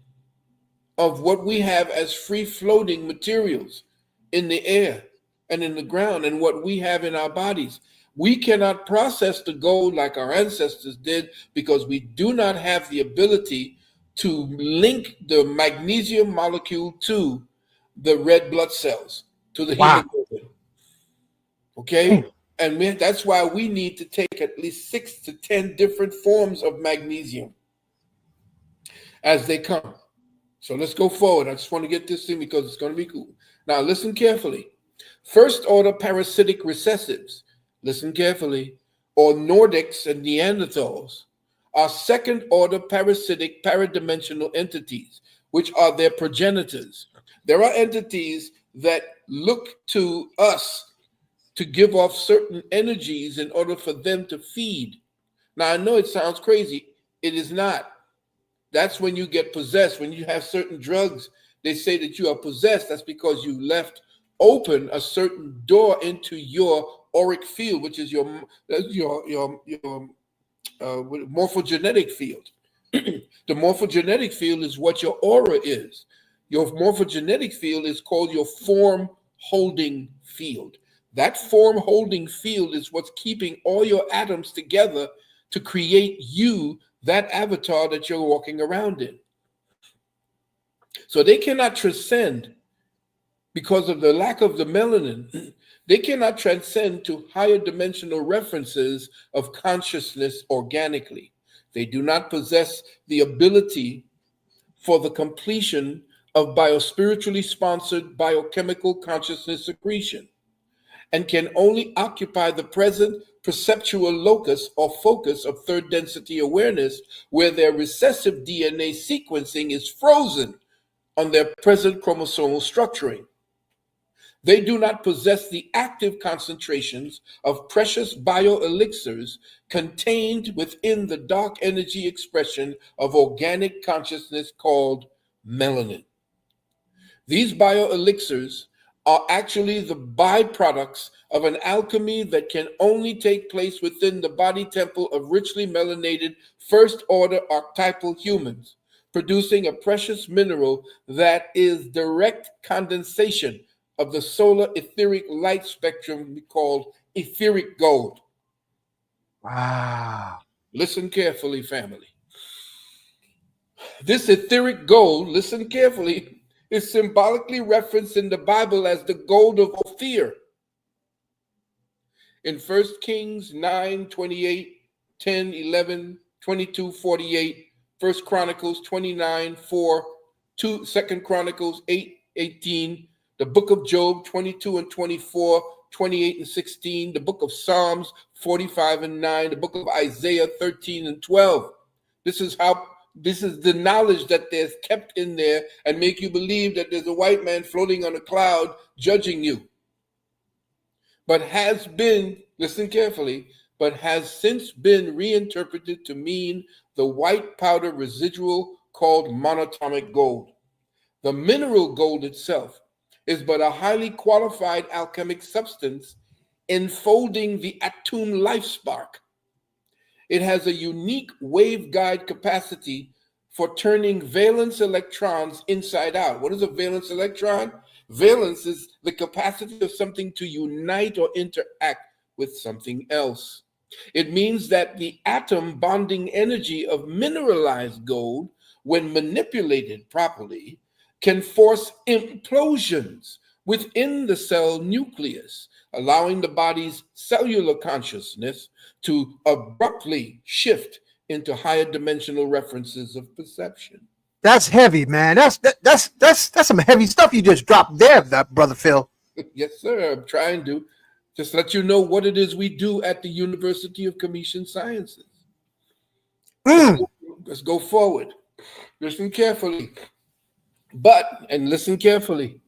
of what we have as free-floating materials in the air and in the ground and what we have in our bodies. We cannot process the gold like our ancestors did because we do not have the ability to link the magnesium molecule to the red blood cells, to the hemoglobin. Okay? And that's why we need to take at least 6 to 10 different forms of magnesium as they come. So let's go forward. I just want to get this thing because it's going to be cool. Now listen carefully. First order parasitic recessives, listen carefully, or Nordics and Neanderthals are second order parasitic paradimensional entities, which are their progenitors. There are entities that look to us to give off certain energies in order for them to feed. Now, I know it sounds crazy. It is not. That's when you get possessed. When you have certain drugs, they say that you are possessed. That's because you left open a certain door into your auric field, which is your morphogenetic field. The morphogenetic field is what your aura is. Your morphogenetic field is called your form holding field. That form holding field is what's keeping all your atoms together to create you, that avatar that you're walking around in. So they cannot transcend because of the lack of the melanin. They cannot transcend to higher dimensional references of consciousness organically. They do not possess the ability for the completion of biospiritually sponsored biochemical consciousness secretion, and can only occupy the present perceptual locus or focus of third density awareness, where their recessive DNA sequencing is frozen on their present chromosomal structuring. They do not possess the active concentrations of precious bioelixirs contained within the dark energy expression of organic consciousness called melanin. These bioelixirs are actually the byproducts of an alchemy that can only take place within the body temple of richly melanated first order archetypal humans, producing a precious mineral that is direct condensation of the solar etheric light spectrum called etheric gold.
Wow.
Listen carefully, family. This etheric gold, listen carefully, is symbolically referenced in the Bible as the gold of Ophir. In 1 Kings 9, 28, 10, 11, 22, 48, 1 Chronicles 29, 4, 2 Chronicles 8, 18, the book of Job 22 and 24, 28 and 16, the book of Psalms 45 and 9, the book of Isaiah 13 and 12. This is the knowledge that there's kept in there and make you believe that there's a white man floating on a cloud judging you. But has been, listen carefully, but has since been reinterpreted to mean the white powder residual called monoatomic gold. The mineral gold itself is but a highly qualified alchemic substance enfolding the atom life spark. It has a unique waveguide capacity for turning valence electrons inside out. What is a valence electron? Valence is the capacity of something to unite or interact with something else. It means that the atom bonding energy of mineralized gold, when manipulated properly, can force implosions within the cell nucleus, allowing the body's cellular consciousness to abruptly shift into higher dimensional references of perception.
That's heavy, man. That's some heavy stuff you just dropped there, that brother Phil.
Yes, sir. I'm trying to just let you know what it is we do at the University of Commission Sciences. Let's go forward. Listen carefully. And listen carefully.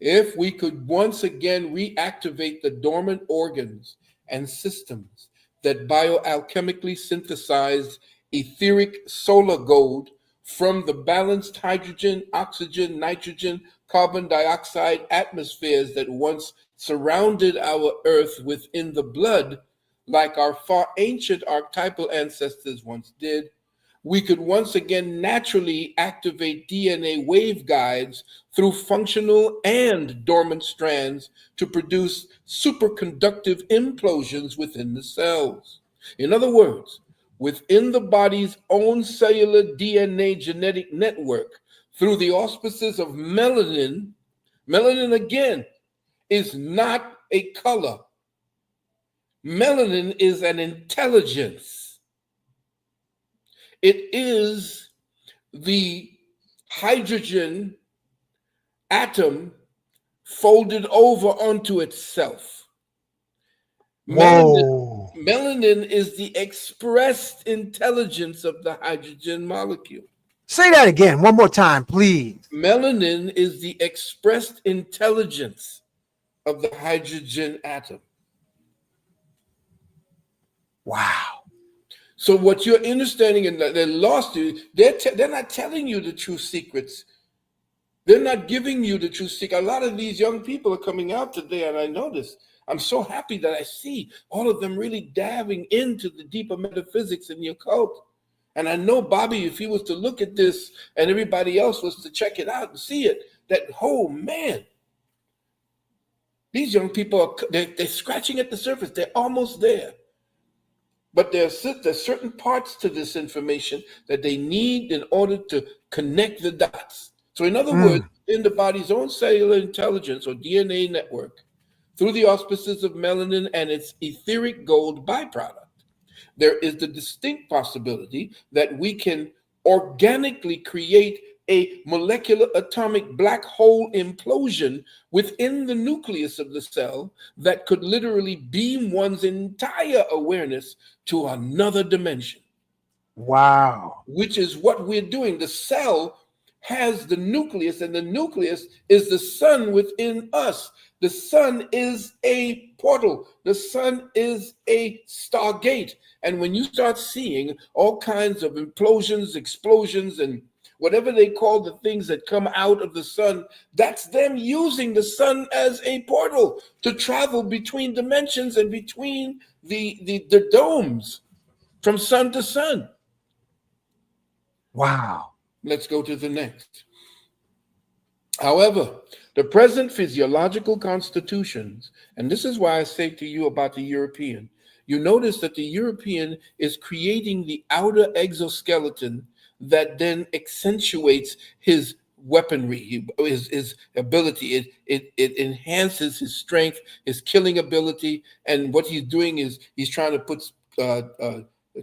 If we could once again reactivate the dormant organs and systems that bioalchemically synthesized etheric solar gold from the balanced hydrogen, oxygen, nitrogen, carbon dioxide atmospheres that once surrounded our Earth within the blood, like our far ancient archetypal ancestors once did, we could once again naturally activate DNA waveguides through functional and dormant strands to produce superconductive implosions within the cells. In other words, within the body's own cellular DNA genetic network, through the auspices of melanin. Melanin, again, is not a color. Melanin is an intelligence. It is the hydrogen atom folded over onto itself. Melanin is the expressed intelligence of the hydrogen molecule.
Say that again, one more time, please.
Melanin is the expressed intelligence of the hydrogen atom.
Wow.
So what you're understanding, and they're lost you, they're not telling you the true secrets. They're not giving you the true secret. A lot of these young people are coming out today, and I know this. I'm so happy that I see all of them really diving into the deeper metaphysics and the occult. And I know Bobby, if he was to look at this and everybody else was to check it out and see it, that, oh man, these young people, they're scratching at the surface. They're almost there. But there's certain parts to this information that they need in order to connect the dots. So in other words, in the body's own cellular intelligence or DNA network, through the auspices of melanin and its etheric gold byproduct, there is the distinct possibility that we can organically create a molecular atomic black hole implosion within the nucleus of the cell that could literally beam one's entire awareness to another dimension.
Wow.
Which is what we're doing. The cell has the nucleus, and the nucleus is the sun within us. The sun is a portal. The sun is a stargate. And when you start seeing all kinds of implosions, explosions, and whatever they call the things that come out of the sun, that's them using the sun as a portal to travel between dimensions and between the domes from sun to sun.
Wow.
Let's go to the next. However, the present physiological constitutions, and this is why I say to you about the European, you notice that the European is creating the outer exoskeleton that then accentuates his weaponry, his ability. It enhances his strength, his killing ability, and what he's doing is he's trying to put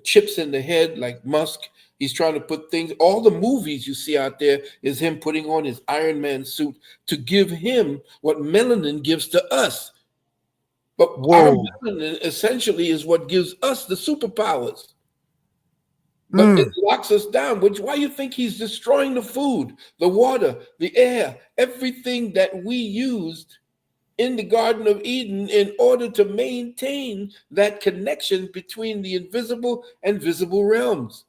chips in the head like Musk. He's trying to put things, all the movies you see out there is him putting on his Iron Man suit to give him what melanin gives to us. But our melanin essentially is what gives us the superpowers. But it locks us down, which why you think he's destroying the food, the water, the air, everything that we used in the Garden of Eden in order to maintain that connection between the invisible and visible realms.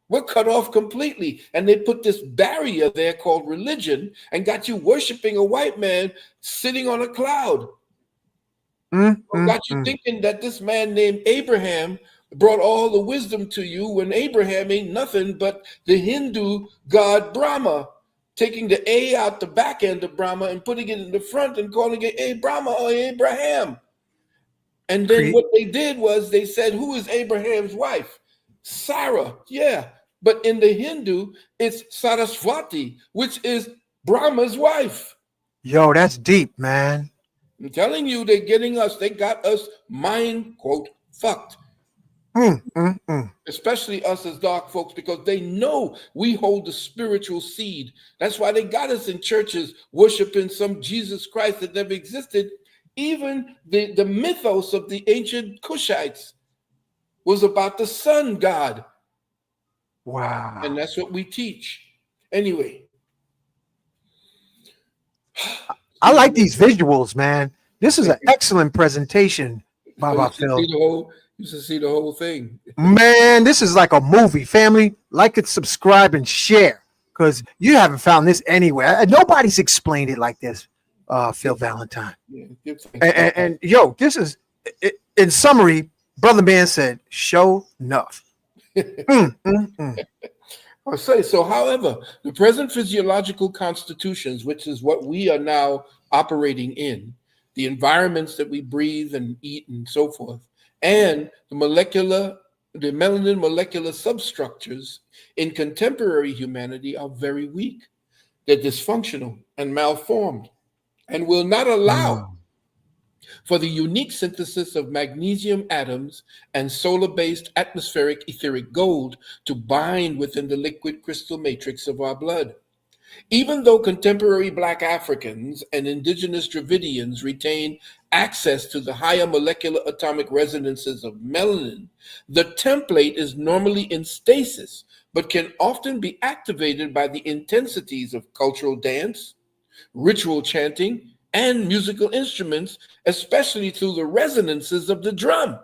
We're cut off completely. And they put this barrier there called religion and got you worshiping a white man sitting on a cloud. Got you thinking that this man named Abraham brought all the wisdom to you when Abraham ain't nothing but the Hindu god Brahma, taking the A out the back end of Brahma and putting it in the front and calling it Brahma or Abraham. And then what they did was they said, who is Abraham's wife? Sarah, yeah. But in the Hindu, it's Saraswati, which is Brahma's wife.
Yo, that's deep, man.
I'm telling you, they got us mind, quote, fucked. Especially us as dark folks, because they know we hold the spiritual seed. That's why they got us in churches worshiping some Jesus Christ that never existed. Even the mythos of the ancient Cushites was about the sun god.
Wow.
And that's what we teach. Anyway.
I like these visuals, man. This is an excellent presentation, Baba Phil.
You should see the whole thing.
Man, this is like a movie. Family, like it, subscribe, and share, because you haven't found this anywhere. Nobody's explained it like this, Phil Valentine.
Yeah,
and yo, this is, in summary, Brother Man said, show enough.
I'll say so. However, the present physiological constitutions, which is what we are now operating in, the environments that we breathe and eat and so forth, and the melanin molecular substructures in contemporary humanity are very weak. They're dysfunctional and malformed and will not allow for the unique synthesis of magnesium atoms and solar-based atmospheric etheric gold to bind within the liquid crystal matrix of our blood. Even though contemporary Black Africans and indigenous Dravidians retain access to the higher molecular atomic resonances of melanin, the template is normally in stasis, but can often be activated by the intensities of cultural dance, ritual chanting, and musical instruments, especially through the resonances of the drum.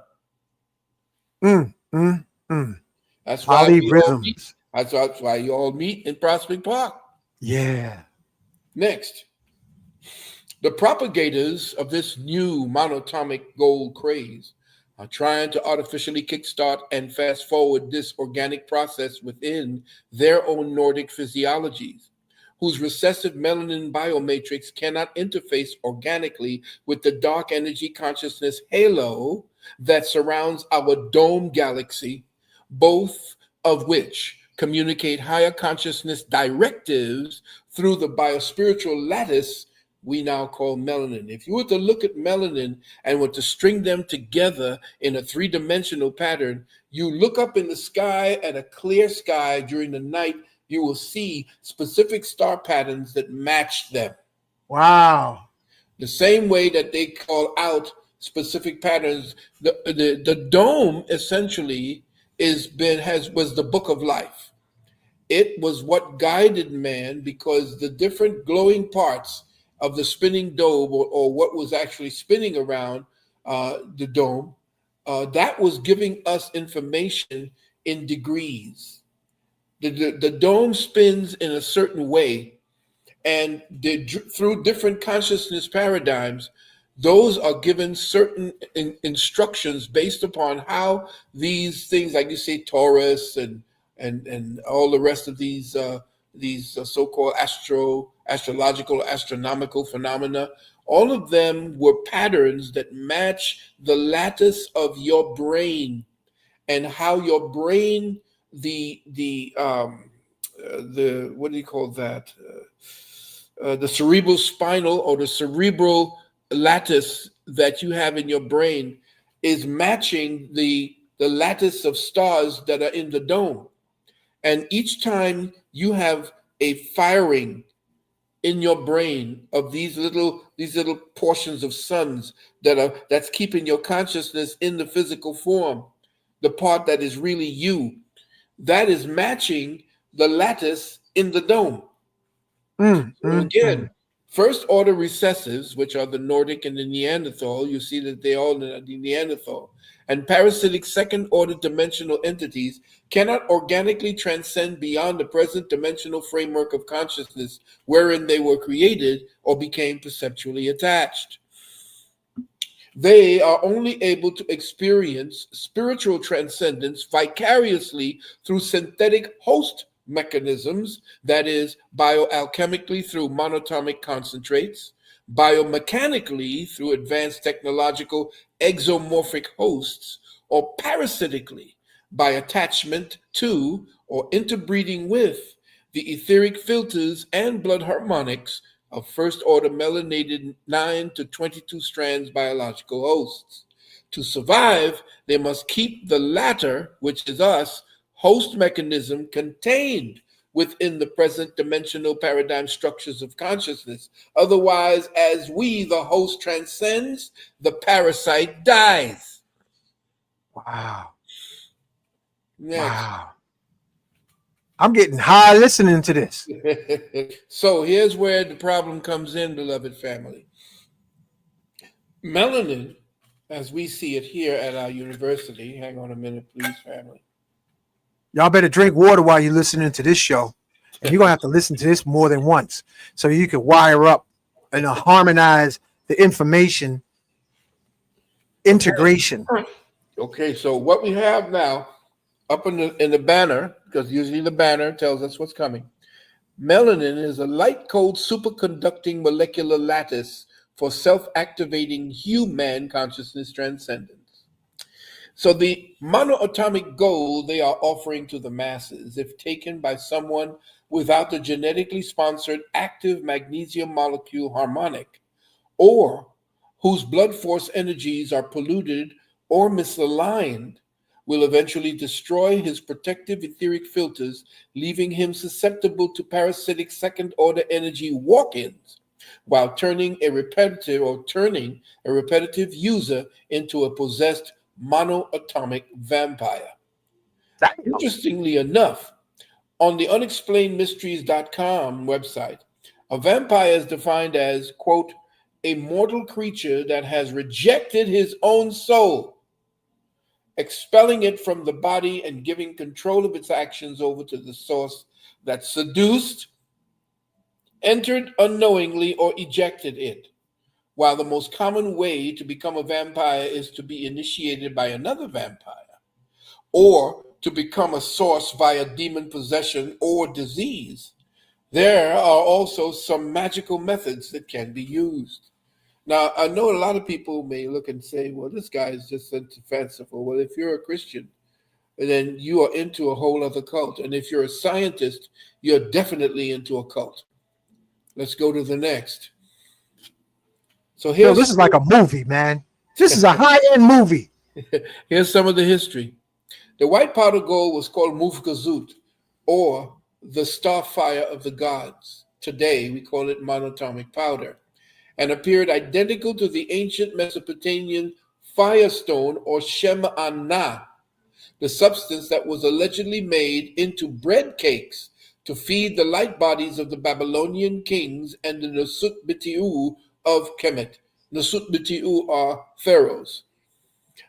That's why that's why you all meet in Prospect Park.
Yeah.
Next, the propagators of this new monoatomic gold craze are trying to artificially kickstart and fast forward this organic process within their own Nordic physiologies, whose recessive melanin biomatrix cannot interface organically with the dark energy consciousness halo that surrounds our dome galaxy, both of which communicate higher consciousness directives through the biospiritual lattice we now call melanin. If you were to look at melanin and were to string them together in a three-dimensional pattern, you look up in the sky at a clear sky during the night, you will see specific star patterns that match them.
Wow.
The same way that they call out specific patterns, the dome essentially was the book of life. It was what guided man, because the different glowing parts of the spinning dome, or what was actually spinning around the dome, that was giving us information in degrees. The dome spins in a certain way, and through different consciousness paradigms, those are given certain instructions based upon how these things, like you say, Taurus and all the rest of these these so-called astrological, astronomical phenomena, all of them were patterns that match the lattice of your brain and how your brain, the what do you call that? The cerebral spinal or the cerebral lattice that you have in your brain is matching the lattice of stars that are in the dome. And each time you have a firing in your brain of these little portions of suns that's keeping your consciousness in the physical form, the part that is really you, that is matching the lattice in the dome. So again, first order recessives, which are the Nordic and the Neanderthal, you see that they all are the Neanderthal, and parasitic second order dimensional entities cannot organically transcend beyond the present dimensional framework of consciousness wherein they were created or became perceptually attached. They are only able to experience spiritual transcendence vicariously through synthetic host mechanisms, that is, bioalchemically through monoatomic concentrates, biomechanically through advanced technological exomorphic hosts, or parasitically by attachment to or interbreeding with the etheric filters and blood harmonics of first order melanated 9 to 22 strands biological hosts. To survive, they must keep the latter, which is us, host mechanism contained within the present dimensional paradigm structures of consciousness. Otherwise, as we, the host, transcends, the parasite dies.
Wow.
Next.
Wow. I'm getting high listening to this.
So here's where the problem comes in, beloved family. Melanin, as we see it here at our university, hang on a minute, please, family.
Y'all better drink water while you're listening to this show. And you're going to have to listen to this more than once so you can wire up and harmonize the information integration.
Okay, so what we have now up in the banner, because usually the banner tells us what's coming. Melanin is a light cold superconducting molecular lattice for self-activating human consciousness transcendence. So the monoatomic goal they are offering to the masses, if taken by someone without the genetically sponsored active magnesium molecule harmonic, or whose blood force energies are polluted or misaligned, will eventually destroy his protective etheric filters, leaving him susceptible to parasitic second order energy walk-ins, while turning a repetitive user into a possessed monoatomic vampire. Interestingly enough, on the unexplainedmysteries.com website, a vampire is defined as, quote, a mortal creature that has rejected his own soul, expelling it from the body and giving control of its actions over to the source that seduced, entered unknowingly, or ejected it. While the most common way to become a vampire is to be initiated by another vampire, or to become a source via demon possession or disease, there are also some magical methods that can be used. Now, I know a lot of people may look and say, well, this guy is just fanciful. Well, if you're a Christian, then you are into a whole other cult. And if you're a scientist, you're definitely into a cult. Let's go to the next. So here's
This is like a movie, man. This is a high-end movie.
Here's some of the history. The white powder gold was called Mufgazut, or the starfire of the gods. Today, we call it monatomic powder, and appeared identical to the ancient Mesopotamian firestone, or Shema-Anah, the substance that was allegedly made into bread cakes to feed the light bodies of the Babylonian kings and the Nasut-Bittiu of Kemet. Nasut-Bittiu are pharaohs.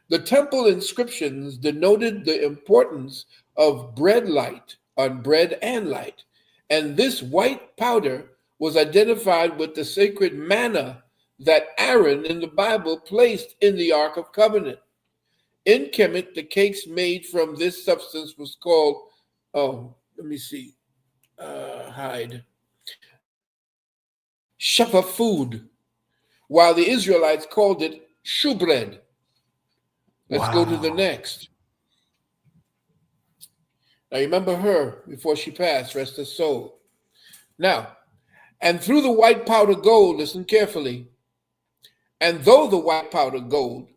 The temple inscriptions denoted the importance of bread light on bread and light, and this white powder was identified with the sacred manna that Aaron in the Bible placed in the Ark of Covenant. In Kemet, the cakes made from this substance was called, hide. Shefa food, while the Israelites called it shewbread. Let's go to the next. Now remember her before she passed, rest her soul. Now, and through the white powder gold, listen carefully, and though the white powder gold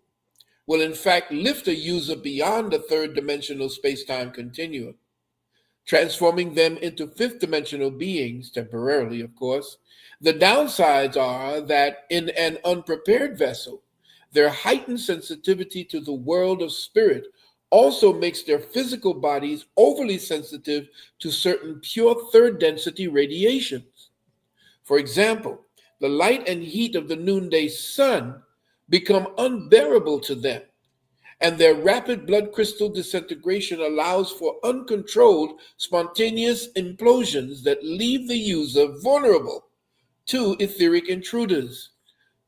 will in fact lift a user beyond the third dimensional space-time continuum, transforming them into fifth dimensional beings, temporarily, of course, the downsides are that in an unprepared vessel, their heightened sensitivity to the world of spirit also makes their physical bodies overly sensitive to certain pure third density radiations. For example, the light and heat of the noonday sun become unbearable to them, and their rapid blood crystal disintegration allows for uncontrolled, spontaneous implosions that leave the user vulnerable to etheric intruders,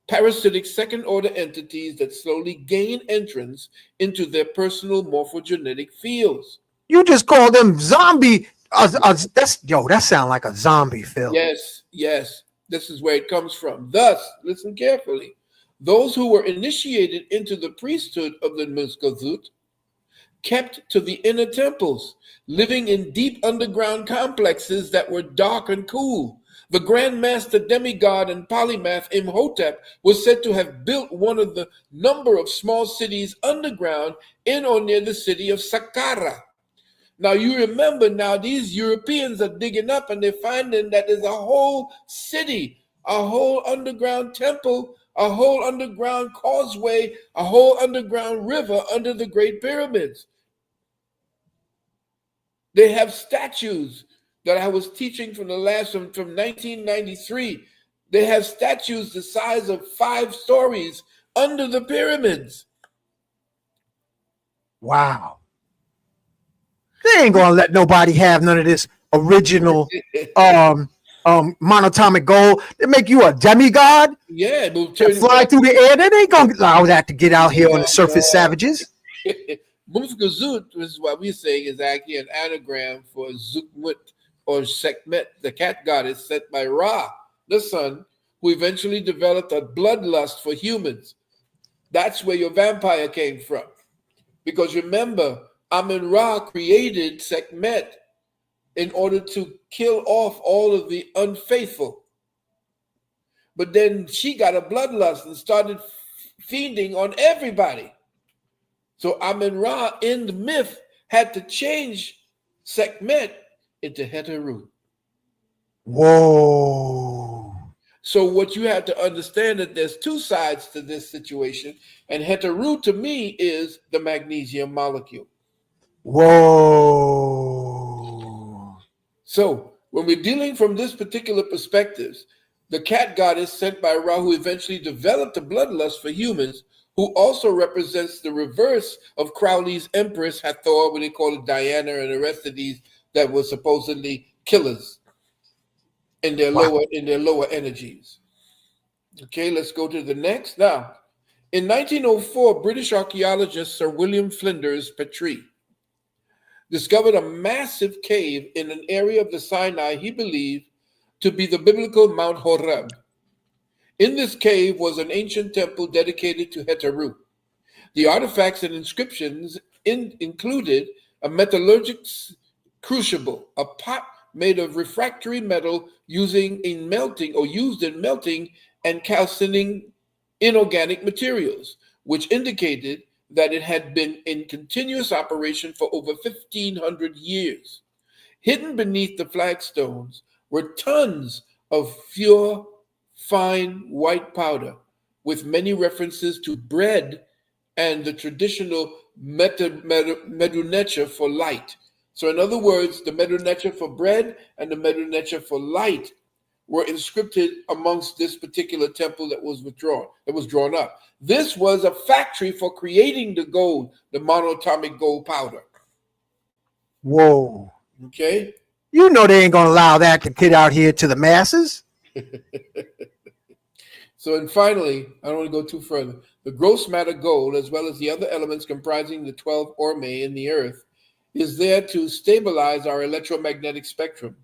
parasitic second-order entities that slowly gain entrance into their personal morphogenetic fields.
You just call them zombie. That sound like a zombie film.
Yes, yes, this is where it comes from. Thus, listen carefully. Those who were initiated into the priesthood of the Muskazut kept to the inner temples, living in deep underground complexes that were dark and cool. The Grand Master demigod and polymath Imhotep was said to have built one of the number of small cities underground in or near the city of Saqqara. Now you remember now these Europeans are digging up and they're finding that there's a whole city, a whole underground temple, a whole underground causeway, a whole underground river under the Great Pyramids. They have statues that I was teaching from 1993. They have statues the size of 5 stories under the pyramids.
Wow. They ain't gonna let nobody have none of this original monatomic gold. They make you a demigod.
Yeah,
fly through the air. They ain't gonna allow that to get out here on the surface, savages.
Mufgazut is what we're saying is actually an anagram for Zukmut or Sekhmet, the cat goddess sent by Ra, the sun, who eventually developed a bloodlust for humans. That's where your vampire came from. Because remember, Amun-Ra created Sekhmet in order to kill off all of the unfaithful. But then she got a bloodlust and started feeding on everybody. So Amun-Ra in the myth had to change Sekhmet into Heteru.
Whoa.
So what you have to understand that there's 2 sides to this situation, and Heteru to me is the magnesium molecule.
Whoa.
So when we're dealing from this particular perspective, the cat goddess sent by Ra, who eventually developed a bloodlust for humans, who also represents the reverse of Crowley's Empress Hathor, what they call it Diana, and the rest of these that were supposedly killers in their lower energies. Okay, let's go to the next. Now, in 1904, British archaeologist Sir William Flinders Petrie discovered a massive cave in an area of the Sinai he believed to be the biblical Mount Horeb. In this cave was an ancient temple dedicated to Heteru. The artifacts and inscriptions included a metallurgic crucible, a pot made of refractory metal used in melting and calcining inorganic materials, which indicated that it had been in continuous operation for over 1,500 years. Hidden beneath the flagstones were tons of pure, fine white powder, with many references to bread and the traditional medunecha for light. So in other words, the medunecha for bread and the medunecha for light were inscripted amongst this particular temple that was drawn up. This was a factory for creating the gold, the monoatomic gold powder.
Whoa.
Okay?
You know they ain't gonna allow that to get out here to the masses.
So, and finally, I don't want to go too further. The gross matter gold, as well as the other elements comprising the 12 orme in the earth, is there to stabilize our electromagnetic spectrum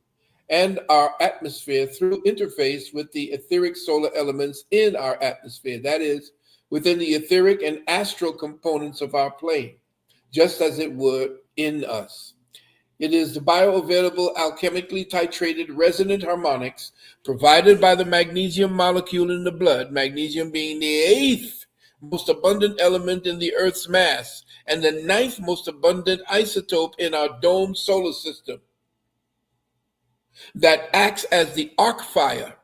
and our atmosphere through interface with the etheric solar elements in our atmosphere, that is, within the etheric and astral components of our plane, just as it would in us. It is the bioavailable, alchemically titrated resonant harmonics provided by the magnesium molecule in the blood, magnesium being the eighth most abundant element in the Earth's mass and the ninth most abundant isotope in our dome solar system, that acts as the arc fire.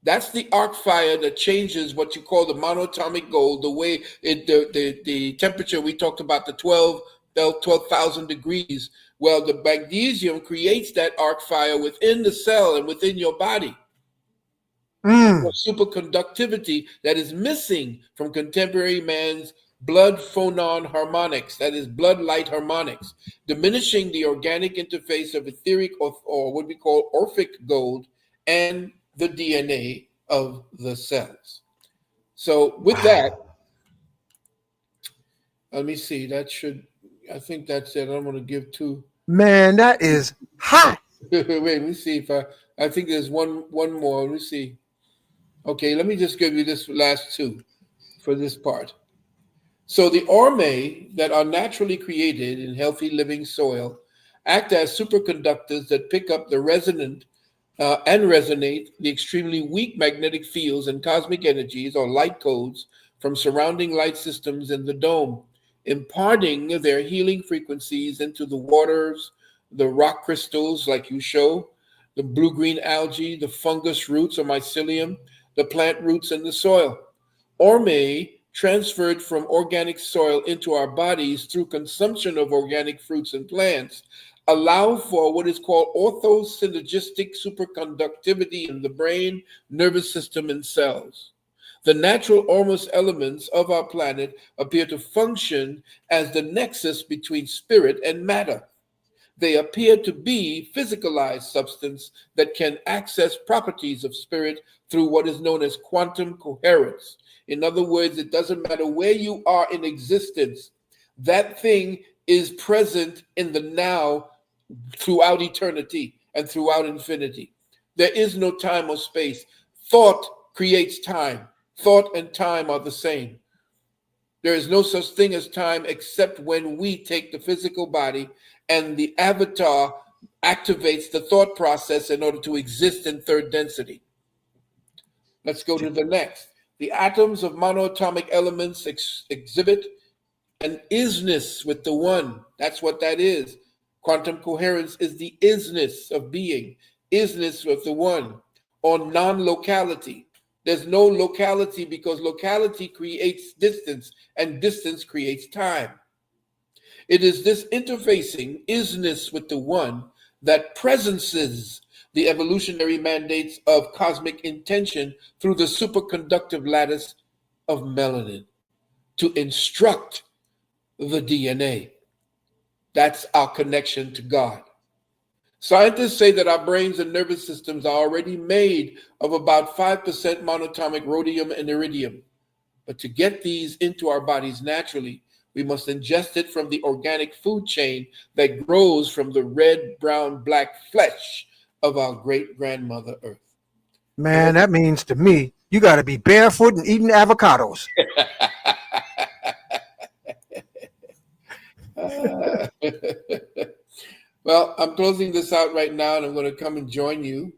That's the arc fire that changes what you call the monoatomic gold, the way the temperature we talked about, the 12,000 degrees. Well, the magnesium creates that arc fire within the cell and within your body. Superconductivity that is missing from contemporary man's blood phonon harmonics, that is blood light harmonics, diminishing the organic interface of etheric or what we call orphic gold and the DNA of the cells. So with that, let me see, I think that's it. I'm going to give two.
Man, that is hot.
Wait, let me see if I think there's one more. Let me see. Okay, let me just give you this last two for this part. So the orme that are naturally created in healthy living soil act as superconductors that pick up the resonant and resonate the extremely weak magnetic fields and cosmic energies or light codes from surrounding light systems in the dome, imparting their healing frequencies into the waters, the rock crystals like you show, the blue-green algae, the fungus roots or mycelium, the plant roots in the soil. Orme transferred from organic soil into our bodies through consumption of organic fruits and plants allow for what is called orthosynergistic superconductivity in the brain, nervous system, and cells. The natural ormus elements of our planet appear to function as the nexus between spirit and matter. They appear to be physicalized substance that can access properties of spirit through what is known as quantum coherence. In other words, it doesn't matter where you are in existence, that thing is present in the now throughout eternity and throughout infinity. There is no time or space. Thought creates time. Thought and time are the same. There is no such thing as time except when we take the physical body and the avatar activates the thought process in order to exist in third density. Let's go to the next. The atoms of monoatomic elements exhibit an isness with the one. That's what that is. Quantum coherence is the isness of being, isness with the one, or non-locality. There's no locality because locality creates distance and distance creates time. It is this interfacing isness with the one that presences the evolutionary mandates of cosmic intention through the superconductive lattice of melanin to instruct the DNA. That's our connection to God. Scientists say that our brains and nervous systems are already made of about 5% monatomic rhodium and iridium. But to get these into our bodies naturally, we must ingest it from the organic food chain that grows from the red, brown, black flesh of our great-grandmother Earth.
Man, that means to me, you got to be barefoot and eating avocados.
Well, I'm closing this out right now, and I'm going to come and join you.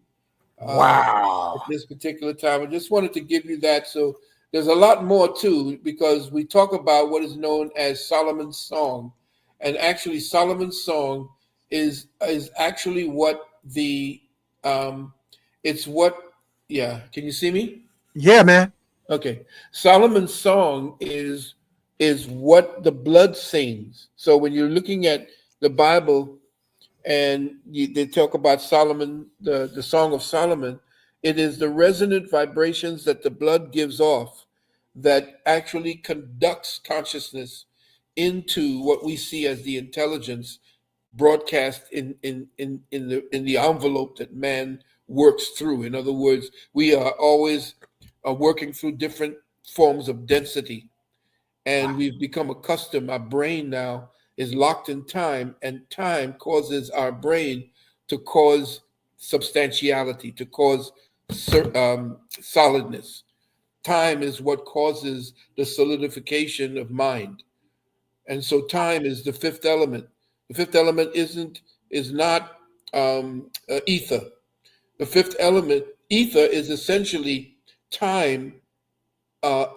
Wow.
At this particular time. I just wanted to give you that. So there's a lot more too, because we talk about what is known as Solomon's Song. And actually, Solomon's Song is actually what the, it's what, yeah, can you see me?
Yeah, man.
Okay. Solomon's Song is what the blood sings. So when you're looking at the Bible, and they talk about Solomon, the Song of Solomon, it is the resonant vibrations that the blood gives off that actually conducts consciousness into what we see as the intelligence broadcast in the envelope that man works through. In other words, we are always working through different forms of density, and we've become accustomed. Our brain now is locked in time, and time causes our brain to cause substantiality, to cause solidness. Time is what causes the solidification of mind. And so time is the fifth element. The fifth element is not ether. The fifth element, ether, is essentially time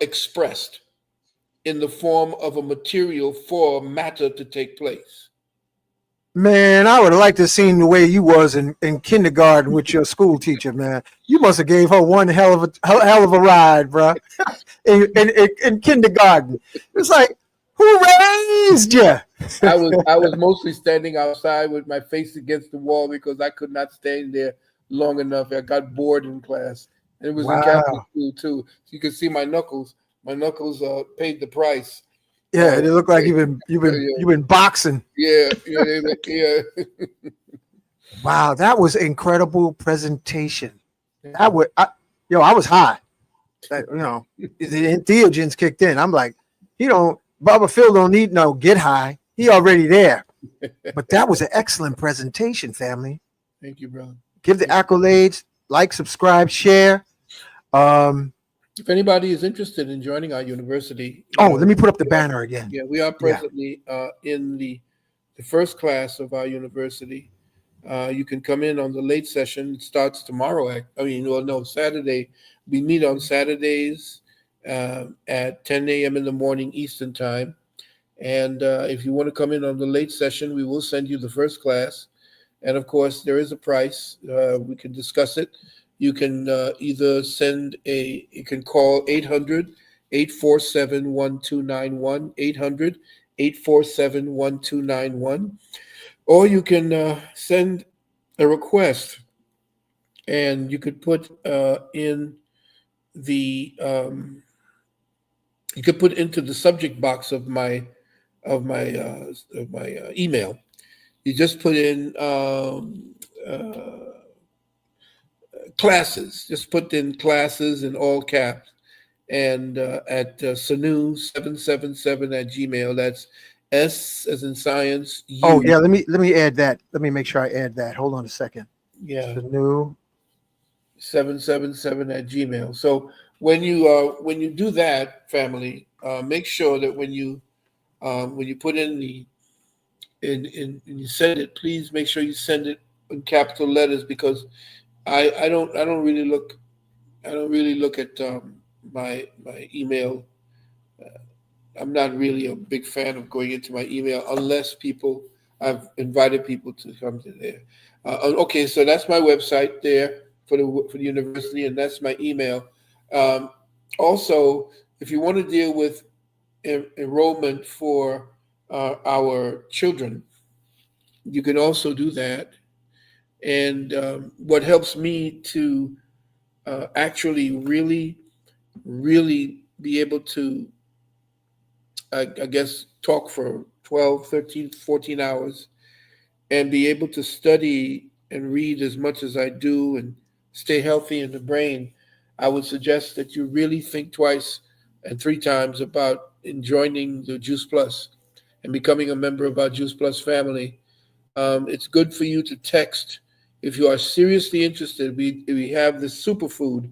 expressed in the form of a material for matter to take place.
Man, I would have liked to have seen the way you was in kindergarten with your school teacher, man. You must have gave her one hell of a ride, bro. In kindergarten. It's like, who raised you?
I was mostly standing outside with my face against the wall because I could not stand there long enough. I got bored in class. And it was in Catholic
Wow.
school too. You can see my knuckles. My knuckles paid the price.
Yeah, it looked like you've been boxing.
Yeah.
Wow, that was incredible presentation. I was high. The entheogens kicked in. I'm like, Bubba Phil don't need no get high. He already there. But that was an excellent presentation, family.
Thank you, brother.
Give the accolades, like, subscribe, share.
If anybody is interested in joining our university,
let me put up the banner again.
Yeah, we are presently in the first class of our university. You can come in on the late session. It starts tomorrow. Saturday. We meet on Saturdays at 10 a.m. in the morning Eastern time. And if you want to come in on the late session, we will send you the first class. And of course, there is a price. We can discuss it. You can either you can call 800-847-1291, 800-847-1291, or you can send a request, and you could put into the subject box of my email. You just put in classes. Just put in classes in all caps, and at Sanu777 @gmail. That's S as in science. U.
Oh yeah, let me add that. Let me make sure I add that. Hold on a second.
Yeah.
Sanu
777 @gmail. So when you do that, family, make sure that when you put in and you send it, please make sure you send it in capital letters, because I don't really look at my email. I'm not really a big fan of going into my email unless I've invited people to come to there. Okay, so that's my website there for the university, and that's my email. Also, if you want to deal with enrollment for our children, you can also do that. And what helps me to actually really be able to, I guess, talk for 12, 13, 14 hours and be able to study and read as much as I do and stay healthy in the brain, I would suggest that you really think twice and three times about joining the Juice Plus and becoming a member of our Juice Plus family. It's good for you to text. If you are seriously interested, we have this superfood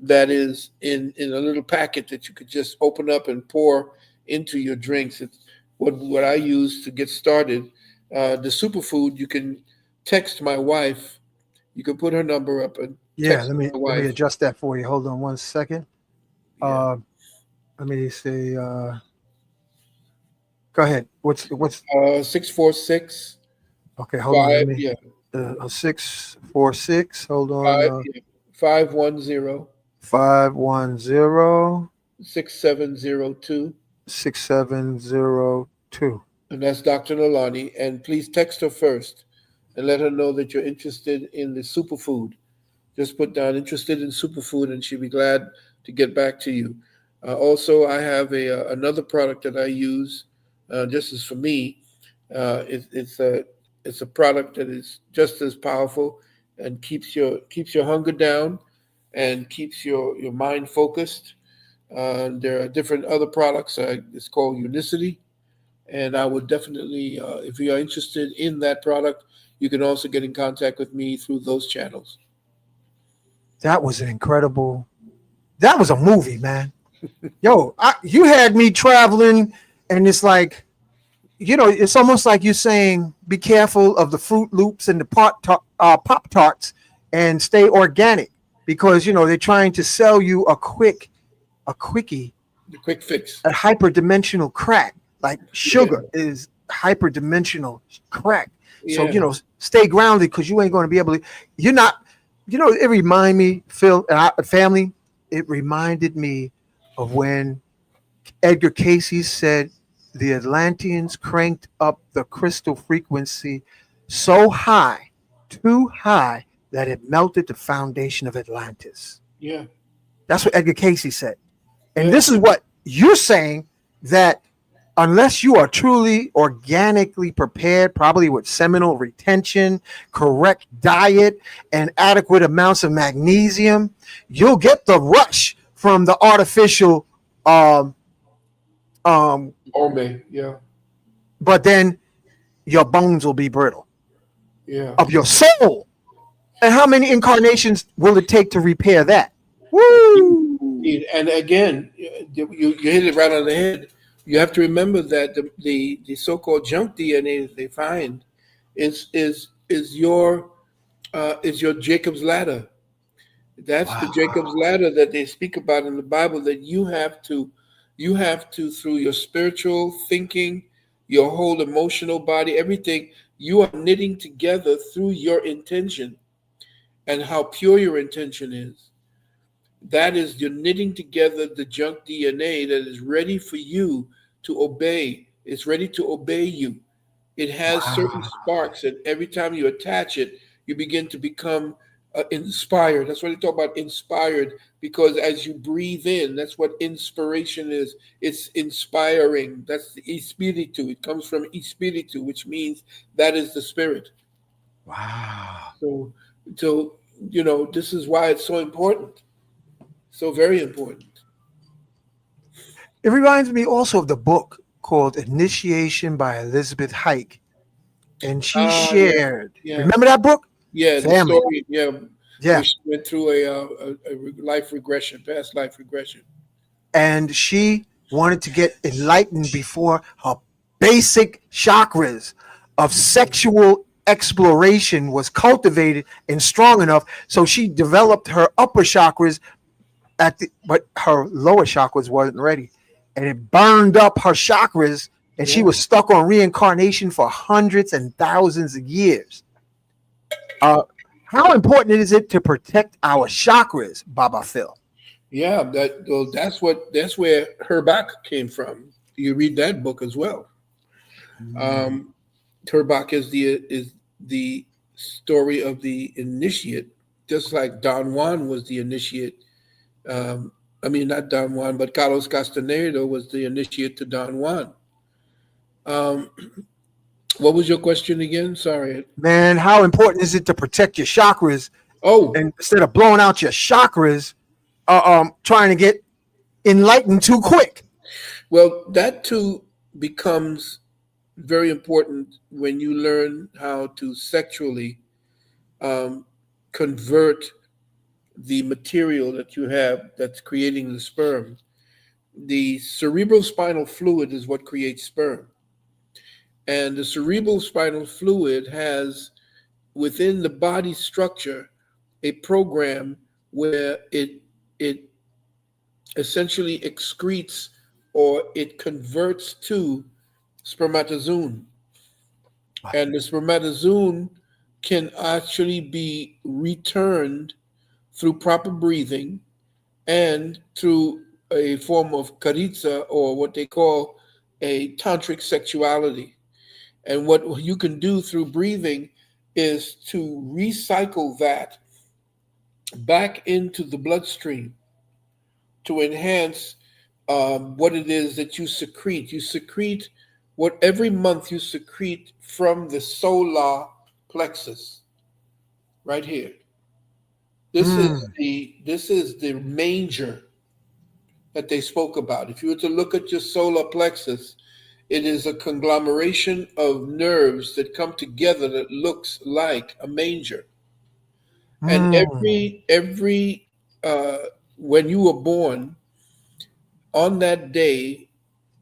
that is in a little packet that you could just open up and pour into your drinks. It's what I use to get started. The superfood, you can text my wife. You can put her number up and text my wife.
Let me adjust that for you. Hold on one second.
Yeah.
Let me say. Go ahead. What's
646?
Okay, hold on. Let me.
Yeah.
646. Hold on.
510
510
6702.
6702.
And that's Dr. Nalani. And please text her first and let her know that you're interested in the superfood. Just put down interested in superfood, and she'll be glad to get back to you. Also, I have another product that I use. This is for me. It's a product that is just as powerful and keeps your hunger down and keeps your mind focused. There are different other products. It's called Unicity. And I would definitely, if you are interested in that product, you can also get in contact with me through those channels.
That was an incredible. That was a movie, man. Yo, you had me traveling, and it's like, it's almost like you're saying, be careful of the Fruit Loops and the Pop Tarts, and stay organic, because they're trying to sell you a quickie,
The quick fix.
a hyperdimensional crack. Like sugar is hyperdimensional crack. So stay grounded, because you ain't going to be able to. You're not. It reminded me, Phil, and family. It reminded me of when Edgar Casey said the Atlanteans cranked up the crystal frequency so high, too high, that it melted the foundation of Atlantis.
Yeah.
That's what Edgar Casey said. And
Yeah.
this is what you're saying, that unless you are truly organically prepared, probably with seminal retention, correct diet, and adequate amounts of magnesium, you'll get the rush from the artificial
Yeah.
but then your bones will be brittle
Yeah.
of your soul. And how many incarnations will it take to repair that? Woo!
And again, you hit it right on the head. You have to remember that the so-called junk DNA that they find is your Jacob's ladder. That's the Jacob's ladder that they speak about in the Bible, that you have to through your spiritual thinking, your whole emotional body, everything, you are knitting together through your intention and how pure your intention is. That is, you're knitting together the junk DNA that is ready for you to obey. It's ready to obey you. It has certain sparks, and every time you attach it, you begin to become inspired. That's what they talk about, inspired, because as you breathe in, that's what inspiration is. It's inspiring. That's the espiritu. It comes from espiritu, which means that is the spirit.
Wow.
So this is why it's so important. So very important.
It reminds me also of the book called Initiation by Elizabeth Hike. And she shared, remember that book?
Yeah,
Family.
the story, yeah.
Yeah.
She went through a life regression, past life regression.
And she wanted to get enlightened before her basic chakras of sexual exploration was cultivated and strong enough. So she developed her upper chakras but her lower chakras wasn't ready. And it burned up her chakras, and she was stuck on reincarnation for hundreds and thousands of years. How important is it to protect our chakras, Baba Phil?
Yeah, that's where her back came from. You read that book as well. Turbach is the story of the initiate, just like Don Juan was the initiate. Not Don Juan, but Carlos Castaneda was the initiate to Don Juan. What was your question again? Sorry.
Man, how important is it to protect your chakras?
Oh,
and instead of blowing out your chakras, trying to get enlightened too quick.
Well, that too becomes very important when you learn how to sexually convert the material that you have that's creating the sperm. The cerebral spinal fluid is what creates sperm. And the cerebral spinal fluid has within the body structure a program where it essentially excretes or it converts to spermatozoon. And the spermatozoon can actually be returned through proper breathing and through a form of karitsa, or what they call a tantric sexuality. And what you can do through breathing is to recycle that back into the bloodstream to enhance what it is that you secrete. You secrete what every month you secrete from the solar plexus, right here. This is the manger that they spoke about. If you were to look at your solar plexus, It is a conglomeration of nerves that come together that looks like a manger. And every when you were born on that day,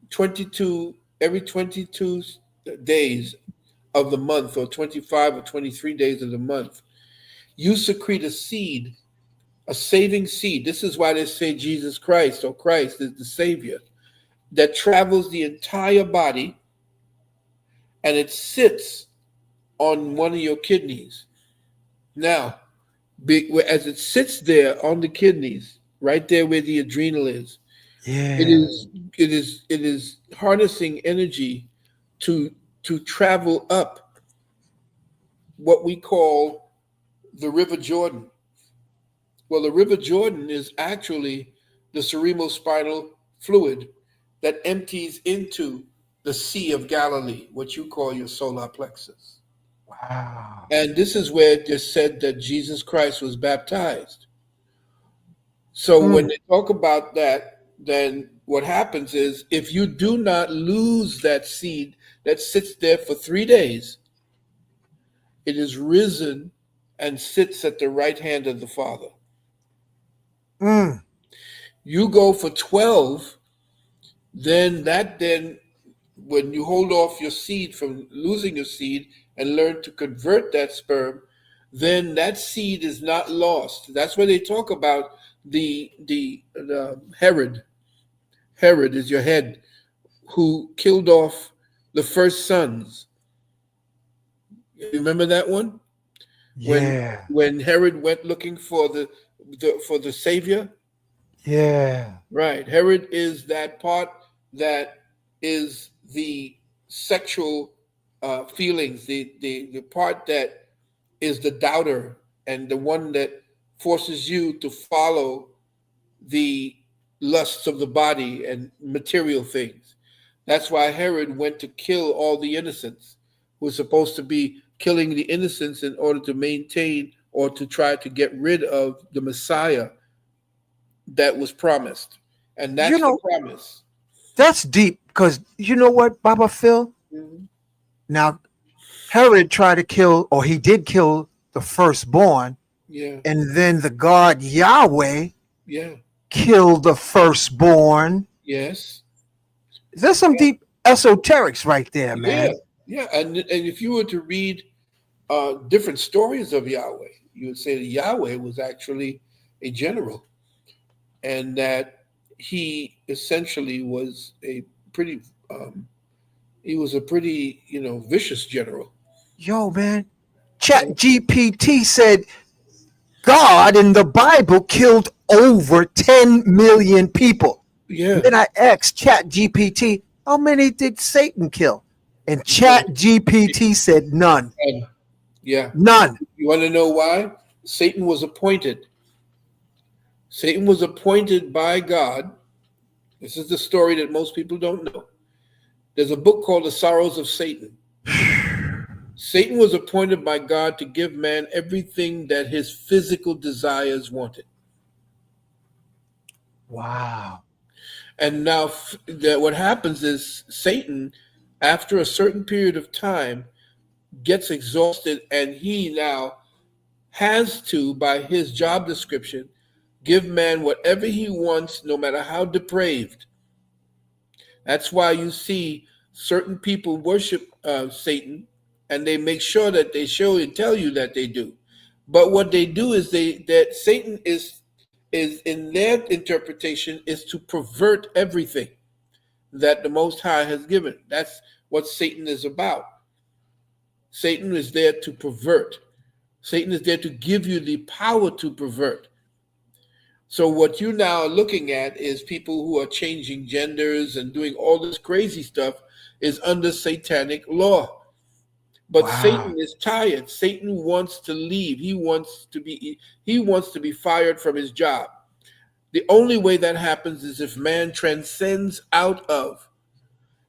22 every 22 days of the month, or 25 or 23 days of the month, you secrete a seed, a saving seed. This is why they say Jesus Christ, or Christ, is the Savior, that travels the entire body, and it sits on one of your kidneys. Now, as it sits there on the kidneys, right there where the adrenal is, it is harnessing energy to travel up what we call the River Jordan. Well, the River Jordan is actually the cerebrospinal fluid that empties into the Sea of Galilee, what you call your solar plexus.
Wow.
And this is where it is said that Jesus Christ was baptized. So when they talk about that, then what happens is, if you do not lose that seed that sits there for 3 days, it is risen and sits at the right hand of the Father. You go for 12, then when you hold off your seed from losing your seed and learn to convert that sperm, then that seed is not lost. That's where they talk about the Herod. Herod is your head, who killed off the first sons. You remember that one?
Yeah.
When Herod went looking for the Savior.
Yeah.
Right. Herod is that part that is the sexual feelings, the part that is the doubter, and the one that forces you to follow the lusts of the body and material things. That's why Herod went to kill all the innocents, who was supposed to be killing the innocents in order to maintain or to try to get rid of the Messiah that was promised. And that's the promise.
That's deep, because you know what, Baba Phil? Now, Herod tried to kill, or he did kill, the firstborn.
Yeah.
And then the God Yahweh
Yeah.
killed the firstborn.
Yes.
There's some deep esoterics right there, man.
Yeah. And if you were to read different stories of Yahweh, you would say that Yahweh was actually a general, and that he essentially was a pretty vicious general.
Yo, man, Chat GPT said God in the Bible killed over 10 million people.
Yeah.
Then I asked Chat GPT, how many did Satan kill? And Chat GPT said none.
Yeah.
None.
You want to know why? Satan was appointed. Satan was appointed by God. This is the story that most people don't know. There's a book called The Sorrows of Satan. Satan was appointed by God to give man everything that his physical desires wanted.
Wow.
And now what happens is, Satan, after a certain period of time, gets exhausted, and he now has to, by his job description, give man whatever he wants, no matter how depraved. That's why you see certain people worship Satan, and they make sure that they show and tell you that they do. But what they do is that Satan is in their interpretation is to pervert everything that the Most High has given. That's what Satan is about. Satan is there to pervert. Satan is there to give you the power to pervert. So what you now are looking at is people who are changing genders and doing all this crazy stuff is under satanic law. But Satan is tired. Satan wants to leave. He wants to be fired from his job. The only way that happens is if man transcends out of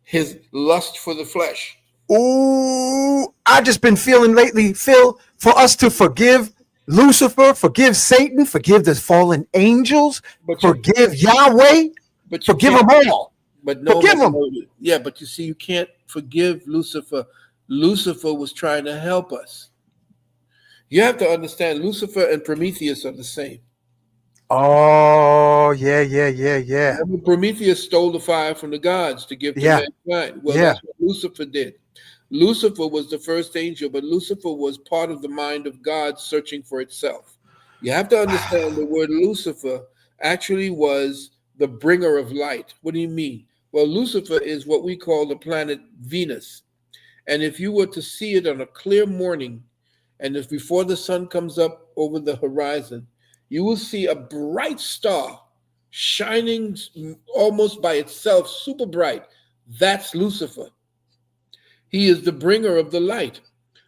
his lust for the flesh.
Ooh, I just been feeling lately, Phil, for us to forgive Lucifer, forgive Satan, forgive the fallen angels, forgive Yahweh, forgive them all.
But no,
Forgive him.
yeah, but you see, you can't forgive Lucifer. Lucifer was trying to help us. You have to understand, Lucifer and Prometheus are the same.
Oh, yeah.
Remember, Prometheus stole the fire from the gods to give to
Yeah.
mankind. Well,
Yeah.
that's what Lucifer did. Lucifer was the first angel, but Lucifer was part of the mind of God searching for itself. You have to understand the word Lucifer actually was the bringer of light. What do you mean? Well, Lucifer is what we call the planet Venus. And if you were to see it on a clear morning, and if before the sun comes up over the horizon, you will see a bright star shining almost by itself, super bright. That's Lucifer. He is the bringer of the light,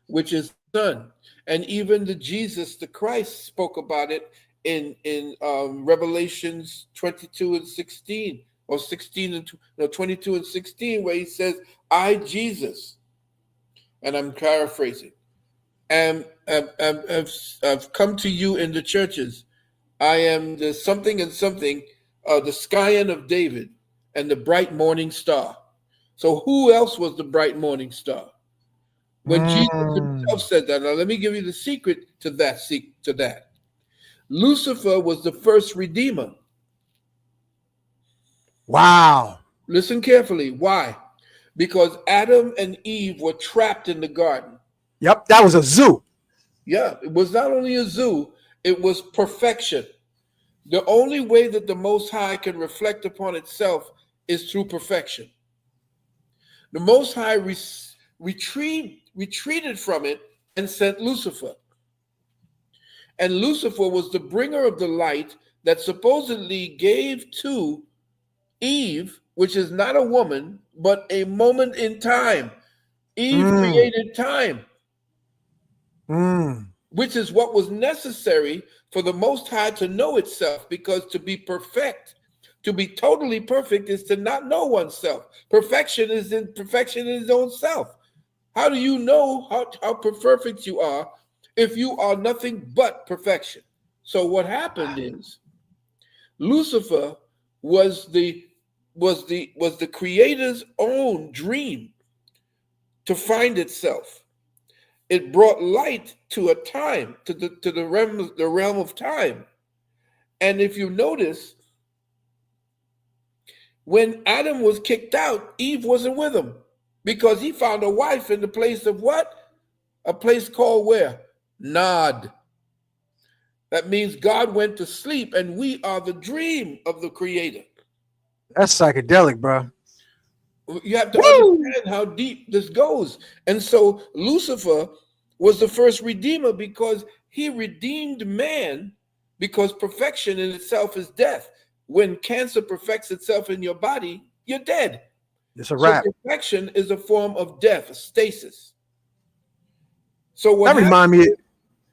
which is the sun. And even the Jesus, the Christ, spoke about it in Revelations 22 and 16, or 16 and 22 and 16, where he says, I, Jesus, and I'm paraphrasing, and I've come to you in the churches. I am the something and something, the scion of David and the bright morning star. So who else was the bright morning star? When Jesus himself said that. Now let me give you the secret to that. Lucifer was the first redeemer.
Wow.
Listen carefully. Why? Because Adam and Eve were trapped in the garden.
Yep, that was a zoo.
Yeah, it was not only a zoo, it was perfection. The only way that the Most High can reflect upon itself is through perfection. The Most High retreated from it and sent Lucifer. And Lucifer was the bringer of the light that supposedly gave to Eve, which is not a woman, but a moment in time. Eve created time, which is what was necessary for the Most High to know itself, because to be perfect, to be totally perfect, is to not know oneself. Perfection is in his own self. How do you know how perfect you are if you are nothing but perfection? So what happened is Lucifer was the creator's own dream to find itself. It brought light to a time, to the realm of time. And if you notice, when Adam was kicked out, Eve wasn't with him, because he found a wife in the place of what? A place called where? Nod. That means God went to sleep, and we are the dream of the Creator.
That's psychedelic, bro.
You have to understand how deep this goes. And so Lucifer was the first redeemer, because he redeemed man, because perfection in itself is death. When cancer perfects itself in your body, you're dead.
It's a wrap.
So perfection is a form of death, a stasis. So what
That remind me.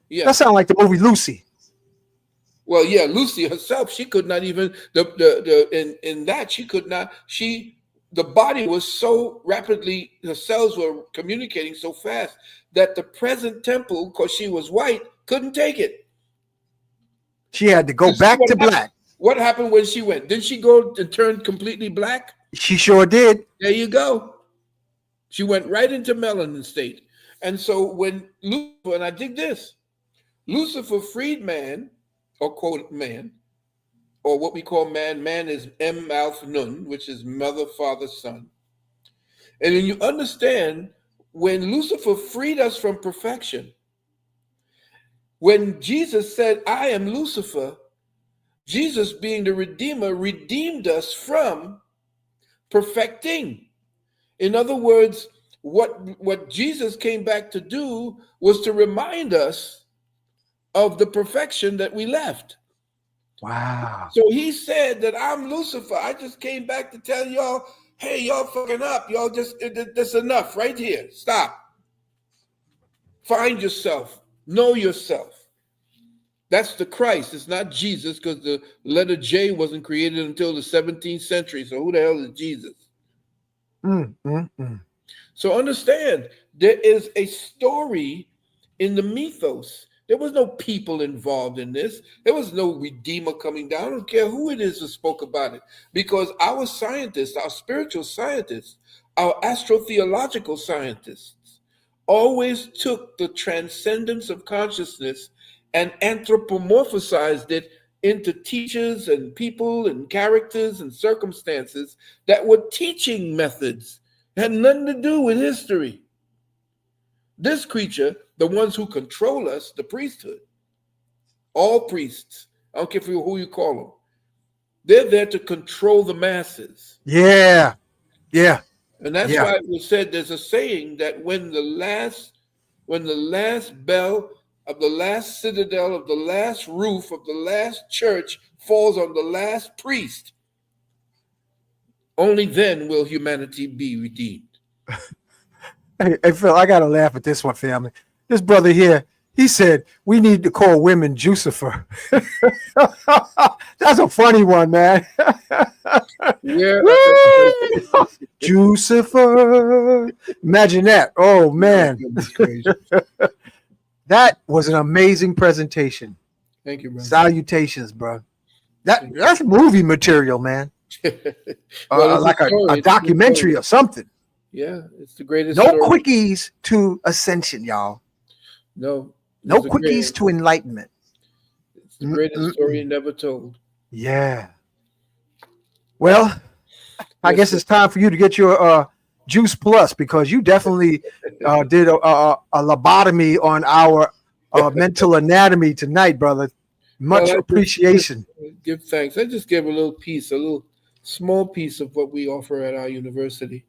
Yeah.
That sounds like the movie Lucy.
Well, yeah, Lucy herself, she could not even the body was so rapidly, the cells were communicating so fast that the present temple, because she was white, couldn't take it.
She had to go back to black.
What happened when she went? Did she go and turn completely black?
She sure did.
There you go. She went right into melanin state. And so when Lucifer, and I dig this, Lucifer freed man, or quote man, or what we call man. Man is M Alpha Nun, which is mother, father, son. And then you understand, when Lucifer freed us from perfection, when Jesus said, I am Lucifer, Jesus, being the Redeemer, redeemed us from perfecting. In other words, what Jesus came back to do was to remind us of the perfection that we left.
Wow.
So he said that I'm Lucifer. I just came back to tell y'all, hey, y'all fucking up. Y'all just, that's enough right here. Stop. Find yourself. Know yourself. That's the Christ. It's not Jesus, because the letter J wasn't created until the 17th century. So who the hell is Jesus? So understand, there is a story in the mythos There was no people involved in this. There was no redeemer coming down. I don't care who it is who spoke about it. Because our scientists, our spiritual scientists, our astrotheological scientists always took the transcendence of consciousness and anthropomorphized it into teachers and people and characters and circumstances that were teaching methods. It had nothing to do with history. This creature, the ones who control us, the priesthood, all priests, I don't care who you call them, they're there to control the masses.
Yeah.
And that's why it was said, there's a saying that when the last bell of the last citadel of the last roof of the last church falls on the last priest, only then will humanity be redeemed.
Hey, Phil, I gotta laugh at this one, family. This brother here, he said we need to call women Jucifer. That's a funny one, man.
Yeah.
Jucifer. Imagine that. Oh man. That was an amazing presentation.
Thank you, brother.
Salutations, bro. That's movie material, man.
Well,
like a documentary or something.
Yeah, it's the greatest.
No
story.
quickies to ascension, y'all.
No
quickies to enlightenment.
It's the greatest story never told.
Yeah. Well, I guess it's time for you to get your Juice Plus, because you definitely did a lobotomy on our mental anatomy tonight, brother. Much appreciation.
Give thanks. I just gave a little small piece of what we offer at our university.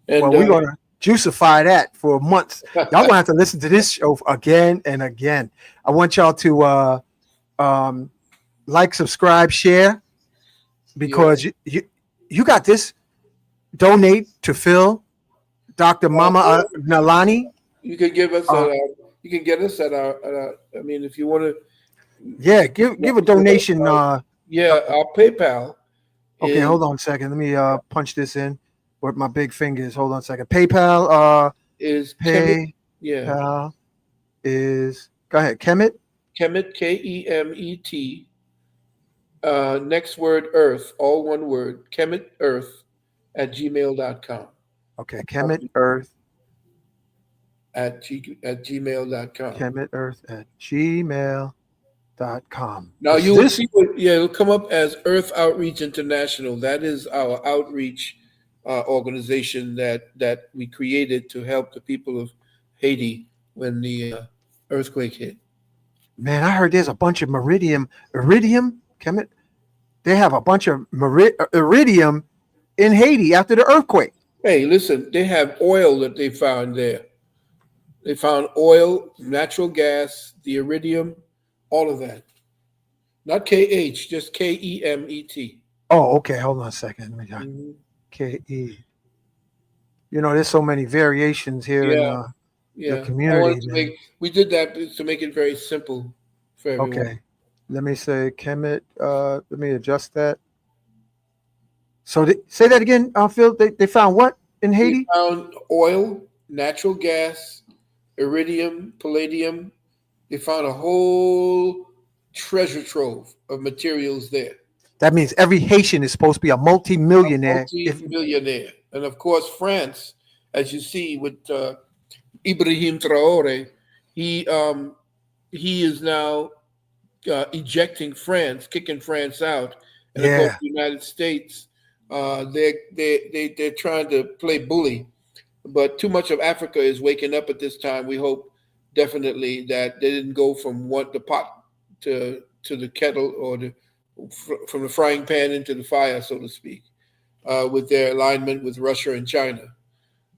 And,
well, we're going to juicify that for months. Y'all going to have to listen to this show again and again. I want y'all to like, subscribe, share, because you got this. Donate to Phil, Dr. Mama Nalani.
You can give us you can get us at our I mean, if you want to.
Yeah, give a donation.
Our PayPal.
Okay, hold on a second. Let me punch this in with my big fingers. Hold on a second. PayPal
is
PayPal is, go ahead. Kemet,
Kemet. Next word Earth, all one word. Kemet Earth @gmail.com.
Okay, Kemet Earth
at gmail.com.
Kemet Earth @gmail.com.
Now you will see it'll come up as Earth Outreach International. That is our outreach organization that we created to help the people of Haiti when the earthquake hit.
Man, I heard there's a bunch of iridium, Kemet. They have a bunch of iridium in Haiti after the earthquake.
Hey, listen, they have oil that they found there. They found oil, natural gas, the iridium, all of that. Not KH, just KEMET.
Oh, okay. Hold on a second. Let me KE. You know, there's so many variations here in the community.
We did that to make it very simple for everyone.
Okay. Let me say Kemet. Let me adjust that. So say that again, Phil. They found what in Haiti?
They found oil, natural gas, iridium, palladium. They found a whole treasure trove of materials there.
That means every Haitian is supposed to be a multi-millionaire.
And of course, France, as you see with Ibrahim Traore, he is now ejecting France, kicking France out. And of course, the United States, they're trying to play bully. But too much of Africa is waking up at this time. We hope definitely that they didn't go from the pot to the kettle, or from the frying pan into the fire, so to speak, with their alignment with Russia and China.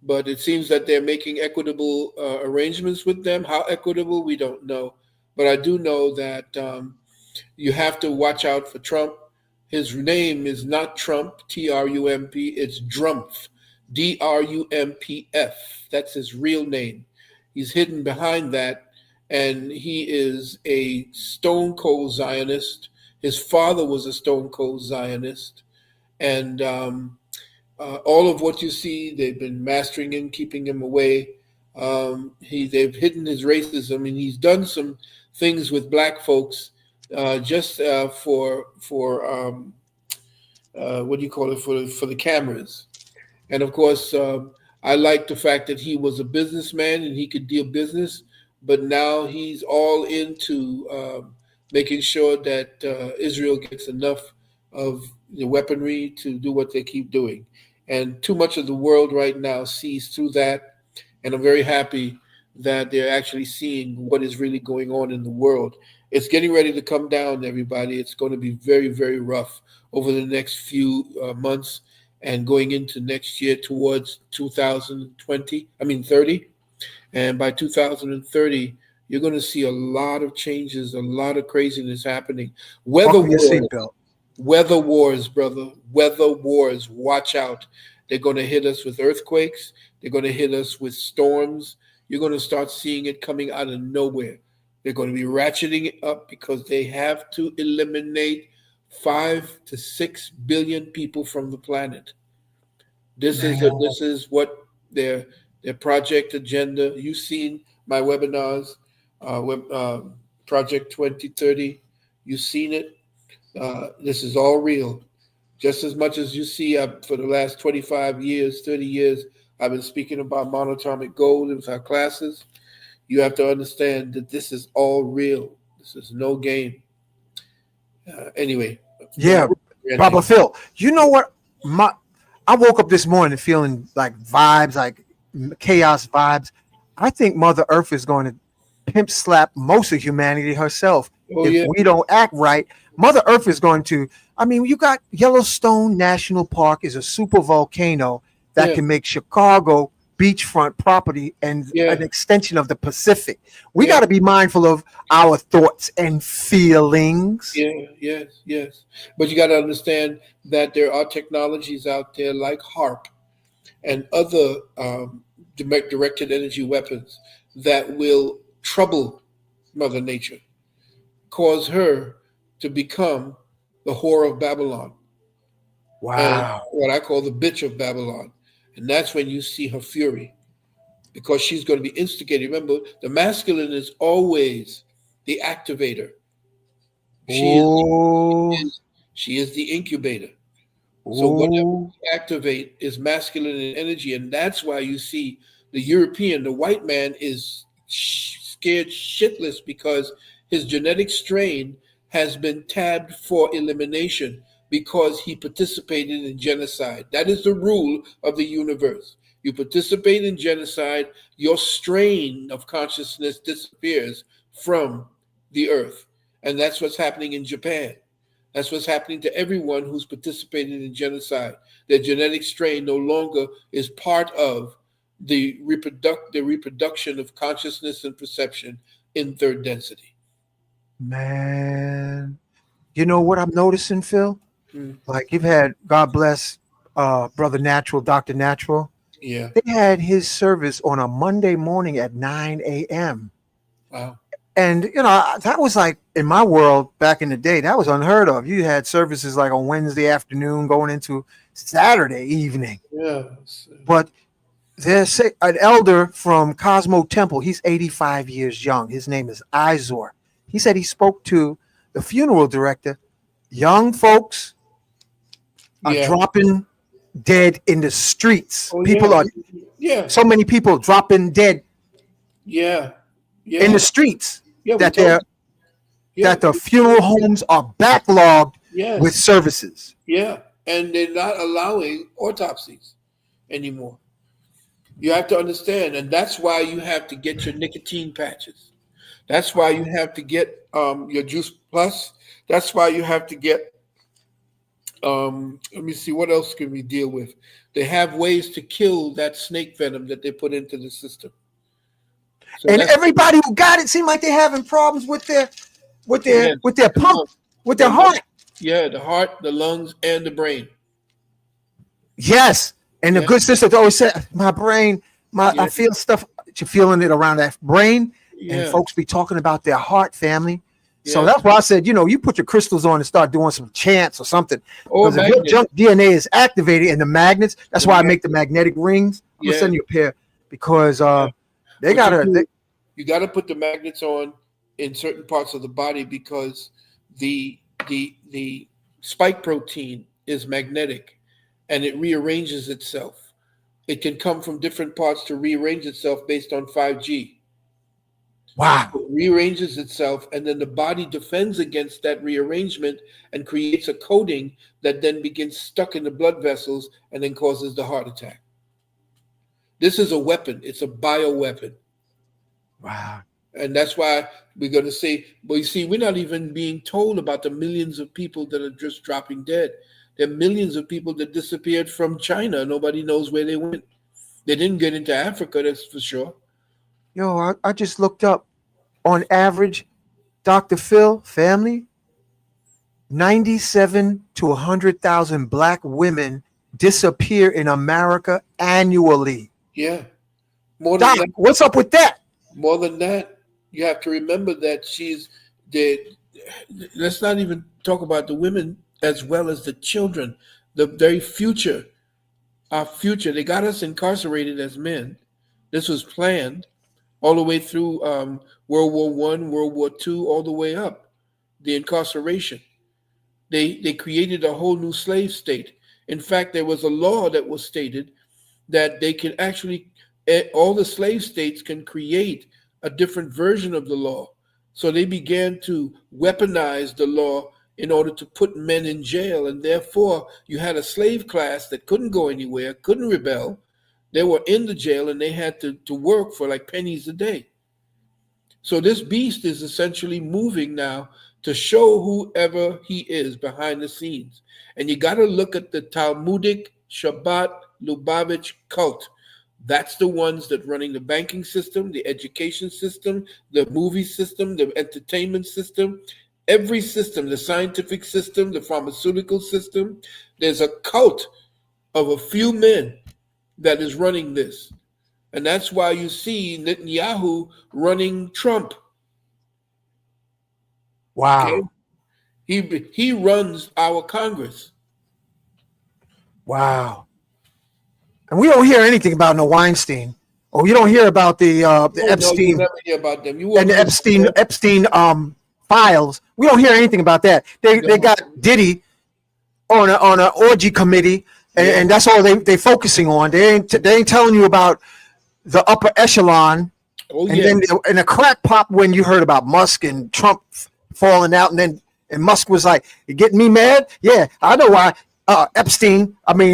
But it seems that they're making equitable arrangements with them. How equitable, we don't know. But I do know that you have to watch out for Trump. His name is not Trump, Trump. It's Drumpf, Drumpf. That's his real name. He's hidden behind that, and he is a stone cold Zionist. His father was a stone cold Zionist. And all of what you see, they've been mastering him, keeping him away. They've hidden his racism, and he's done some things with black folks just for what do you call it, for the cameras. And of course, I like the fact that he was a businessman and he could deal business, but now he's all into making sure that Israel gets enough of the weaponry to do what they keep doing. And too much of the world right now sees through that. And I'm very happy that they're actually seeing what is really going on in the world. It's getting ready to come down, everybody. It's going to be very, very rough over the next few months and going into next year towards 30. And by 2030, you're going to see a lot of changes, a lot of craziness happening. Weather wars, brother. Weather wars. Watch out. They're going to hit us with earthquakes. They're going to hit us with storms. You're going to start seeing it coming out of nowhere. They're going to be ratcheting it up because they have to eliminate 5 to 6 billion people from the planet. This is what their project agenda. You've seen my webinars, Project 2030. You've seen it. This is all real. Just as much as you see for the last 25 years, 30 years, I've been speaking about monoatomic gold in our classes. You have to understand that this is all real. This is no game. Anyway.
Yeah, Baba Phil. You know what? I woke up this morning feeling like vibes, like chaos vibes. I think Mother Earth is going to pimp slap most of humanity herself. If we don't act right, Mother Earth is going to. I mean, you got Yellowstone National Park is a super volcano that can make Chicago beachfront property and an extension of the Pacific. We got to be mindful of our thoughts and feelings.
Yes. But you got to understand that there are technologies out there like HARP and other directed energy weapons that will trouble Mother Nature, cause her to become the whore of Babylon.
Wow.
And what I call the bitch of Babylon. And that's when you see her fury, because she's going to be instigated. Remember, the masculine is always the activator. She is the incubator. So whatever we activate is masculine in energy. And that's why you see the European, the white man is scared shitless because his genetic strain has been tabbed for elimination because he participated in genocide. That is the rule of the universe. You participate in genocide, your strain of consciousness disappears from the earth. And that's what's happening in Japan. That's what's happening to everyone who's participated in genocide. Their genetic strain no longer is part of the reproduction of consciousness and perception in third density.
Man, you know what I'm noticing, Phil? Like you've had, God bless Brother Natural, Dr. Natural.
Yeah.
They had his service on a Monday morning at 9 a.m.
Wow.
And, you know, that was like in my world back in the day, that was unheard of. You had services like on Wednesday afternoon going into Saturday evening.
Yeah.
But there's an elder from Cosmo Temple. He's 85 years young. His name is Izor. He said he spoke to the funeral director. Young folks are dropping dead in the streets. So many people dropping dead in the streets that the funeral homes are backlogged with services.
Yeah, and they're not allowing autopsies anymore. You have to understand, and that's why you have to get your nicotine patches. That's why you have to get your Juice Plus. That's why you have to get, let me see, what else can we deal with? They have ways to kill that snake venom that they put into the system. So
and everybody who got it seemed like they're having problems with their pump, with their heart.
Yeah, the heart, the lungs, and the brain.
Yes. And the good sister always said, my brain, I feel stuff, you're feeling it around that brain. And folks be talking about their heart, family. So that's why I said, you know, you put your crystals on and start doing some chants or something. Because if your junk DNA is activated and the magnets, that's why I make the magnetic rings. I'm going to send you a pair because They gotta.
You got to put the magnets on in certain parts of the body because the spike protein is magnetic and it rearranges itself. It can come from different parts to rearrange itself based on 5G.
Wow.
It rearranges itself, and then the body defends against that rearrangement and creates a coating that then begins stuck in the blood vessels and then causes the heart attack. This is a weapon. It's a bioweapon.
Wow.
And that's why we're going to say, but you see, we're not even being told about the millions of people that are just dropping dead. There are millions of people that disappeared from China. Nobody knows where they went. They didn't get into Africa, that's for sure.
Yo, I just looked up. On average, Dr. Phil, family, 97 to 100,000 black women disappear in America annually.
Yeah. More than
Doc,
that,
what's up with that?
more than that, you have to remember that she's the. Let's not even talk about the women as well as the children, the very future, our future. They got us incarcerated as men. This was planned all the way through World War I, World War II, all the way up, the incarceration. They created a whole new slave state. In fact, there was a law that was stated that they can actually, all the slave states can create a different version of the law. So they began to weaponize the law in order to put men in jail. And therefore, you had a slave class that couldn't go anywhere, couldn't rebel. They were in the jail and they had to work for like pennies a day. So this beast is essentially moving now to show whoever he is behind the scenes. And you got to look at the Talmudic Shabbat Lubavitch cult. That's the ones that running the banking system, the education system, the movie system, the entertainment system, every system, the scientific system, the pharmaceutical system. There's a cult of a few men that is running this. And that's why you see Netanyahu running Trump.
Wow.
Okay? He runs our Congress.
Wow. And we don't hear anything about no Weinstein. Or you don't hear about the Epstein.
You never hear about them.
And the Epstein files. We don't hear anything about that. They got Diddy on an orgy committee, and that's all they focusing on. They ain't telling you about the upper echelon.
Oh,
and then and a crack pop when you heard about Musk and Trump falling out, and Musk was like, "You getting me mad? Yeah, I know why." Epstein. I mean,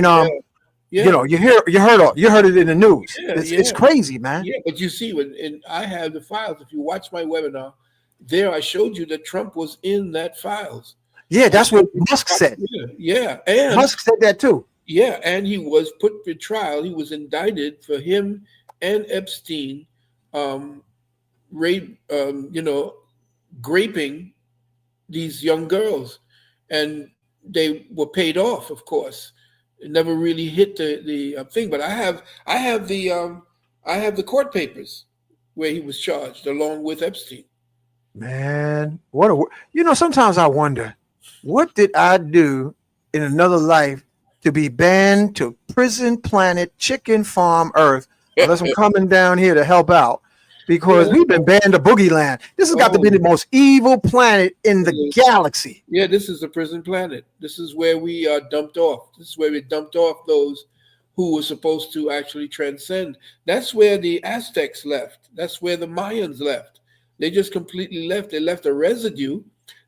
you know, you heard it in the news. It's crazy, man.
Yeah, but you see, and I have the files. If you watch my webinar, there I showed you that Trump was in that files.
Yeah, that's what Musk said.
Yeah, and
Musk said that too.
Yeah, and he was put to trial. He was indicted for him and Epstein, rape, graping these young girls, and they were paid off, of course. It never really hit the thing, but I have the court papers where he was charged along with Epstein.
Man, sometimes I wonder, what did I do in another life to be banned to prison planet chicken farm Earth, unless I'm coming down here to help out? Because we've been banned to Boogie Land. This has got to be the most evil planet in the galaxy.
Yeah, this is a prison planet. This is where we are dumped off. This is where we dumped off those who were supposed to actually transcend. That's where the Aztecs left. That's where the Mayans left. They just completely left. They left a residue,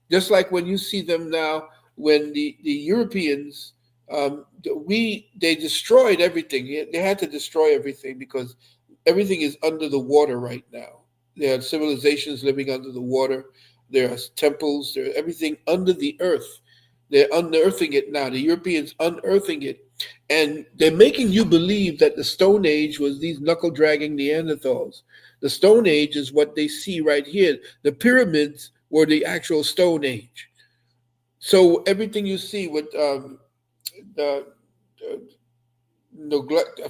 just like when you see them now, when the Europeans, they destroyed everything. They had to destroy everything because everything is under the water right now. There are civilizations living under the water. There are temples. There everything under the earth. They're unearthing it now. The Europeans unearthing it. And they're making you believe that the Stone Age was these knuckle-dragging Neanderthals. The Stone Age is what they see right here. The pyramids were the actual Stone Age. So everything you see with I